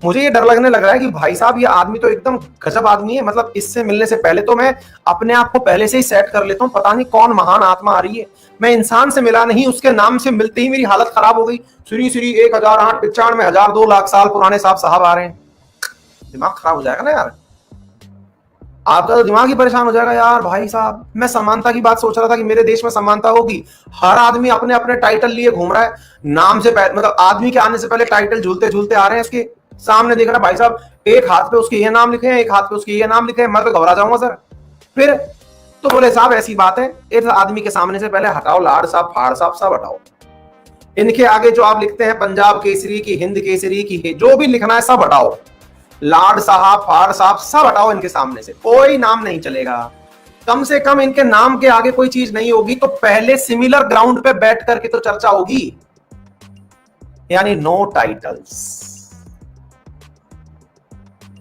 मुझे ये डर लगने लग रहा है कि भाई साहब ये आदमी तो एकदम गजब आदमी है, मतलब इससे मिलने से पहले तो मैं अपने आप को पहले से ही सेट कर लेता हूँ, पता नहीं कौन महान आत्मा आ रही है। मैं इंसान से मिला नहीं, उसके नाम से मिलते ही मेरी हालत खराब हो गई। श्री श्री 1008 95 1000 2 लाख साल पुराने साहब आ रहे हैं। दिमाग खराब हो जाएगा ना यार, आपका तो दिमाग ही परेशान हो जाएगा यार। भाई साहब मैं समानता की बात सोच रहा था कि मेरे देश में समानता होगी। हर आदमी अपने अपने टाइटल लिए घूम रहा है, नाम से मतलब आदमी के आने से पहले टाइटल झूलते झूलते आ रहे हैं इसके सामने। देख रहा भाई साहब, एक हाथ पे उसके ये नाम लिखे हैं, एक हाथ पे उसके ये नाम लिखे हैं, मैं तो घबरा जाऊंगा सर। फिर तो बोले साहब ऐसी बात है, इस आदमी के सामने से पहले हटाओ लाड़ साहब, फाड़ साहब, सब हटाओ। इनके आगे जो आप लिखते हैं पंजाब केसरी की, हिंद केसरी की, जो भी लिखना है सब हटाओ। लाड साहब, फाड़ साहब, सब हटाओ इनके सामने से, कोई नाम नहीं चलेगा। कम से कम इनके नाम के आगे कोई चीज नहीं होगी तो पहले सिमिलर ग्राउंड पे बैठ करके तो चर्चा होगी, यानी नो टाइटल्स।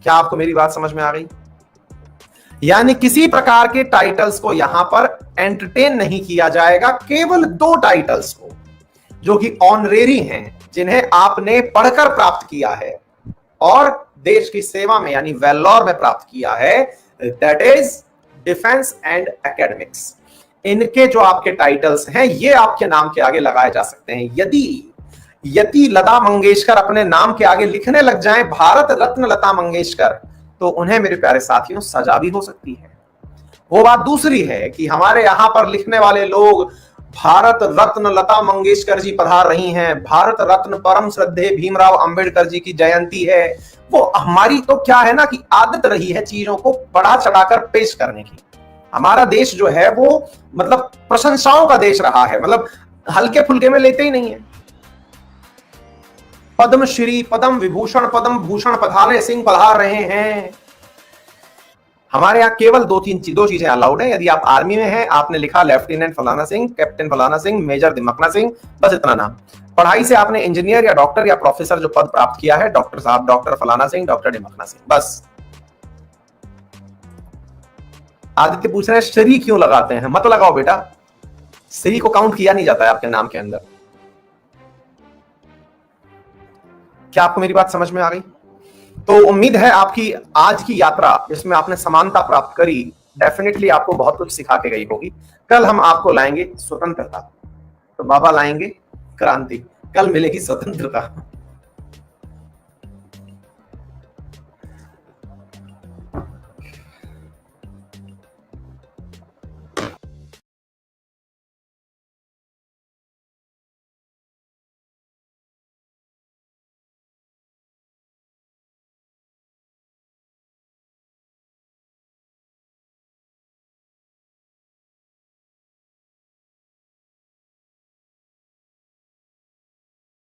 क्या आपको मेरी बात समझ में आ गई? यानी किसी प्रकार के टाइटल्स को यहां पर एंटरटेन नहीं किया जाएगा, केवल 2 टाइटल्स को जो कि ऑनरेरी हैं, जिन्हें आपने पढ़कर प्राप्त किया है और देश की सेवा में यानी वेल्लोर में प्राप्त किया है, that is defence and academics. इनके जो आपके टाइटल्स हैं ये आपके नाम के आगे लगाए जा सकते हैं। यदि लता मंगेशकर अपने नाम के आगे लिखने लग जाएं भारत रत्न लता मंगेशकर, तो उन्हें मेरे प्यारे साथियों सजा भी हो सकती है। वो बात दूसरी है कि हमारे यहां पर लिखने वाले लोग भारत रत्न लता मंगेशकर जी पधार रही हैं, भारत रत्न परम श्रद्धेय भीमराव अंबेडकर जी की जयंती है। वो हमारी तो क्या है ना कि आदत रही है चीजों को बढ़ा चढ़ाकर पेश करने की। हमारा देश जो है वो मतलब प्रशंसाओं का देश रहा है, मतलब हल्के फुल्के में लेते ही नहीं है। पद्मश्री, पद्म विभूषण, पद्म भूषण पधारे सिंह पधार रहे हैं। हमारे यहाँ केवल दो चीजें अलाउड है। यदि आप आर्मी में हैं, आपने लिखा लेफ्टिनेंट फलाना सिंह, कैप्टन फलाना सिंह, मेजर दिमकना सिंह, बस इतना नाम। पढ़ाई से आपने इंजीनियर या डॉक्टर या प्रोफेसर जो पद प्राप्त किया है, डॉक्टर साहब, डॉक्टर फलाना सिंह, डॉक्टर दिमकना सिंह, बस। आदित्य पूछ रहे हैं श्री क्यों लगाते हैं? मत लगाओ बेटा, श्री को काउंट किया नहीं जाता है आपके नाम के अंदर। क्या आपको मेरी बात समझ में आ गई? तो उम्मीद है आपकी आज की यात्रा जिसमें आपने समानता प्राप्त करी डेफिनेटली आपको बहुत कुछ सिखा के गई होगी। कल हम आपको लाएंगे स्वतंत्रता, तो बाबा लाएंगे क्रांति। कल मिलेगी स्वतंत्रता।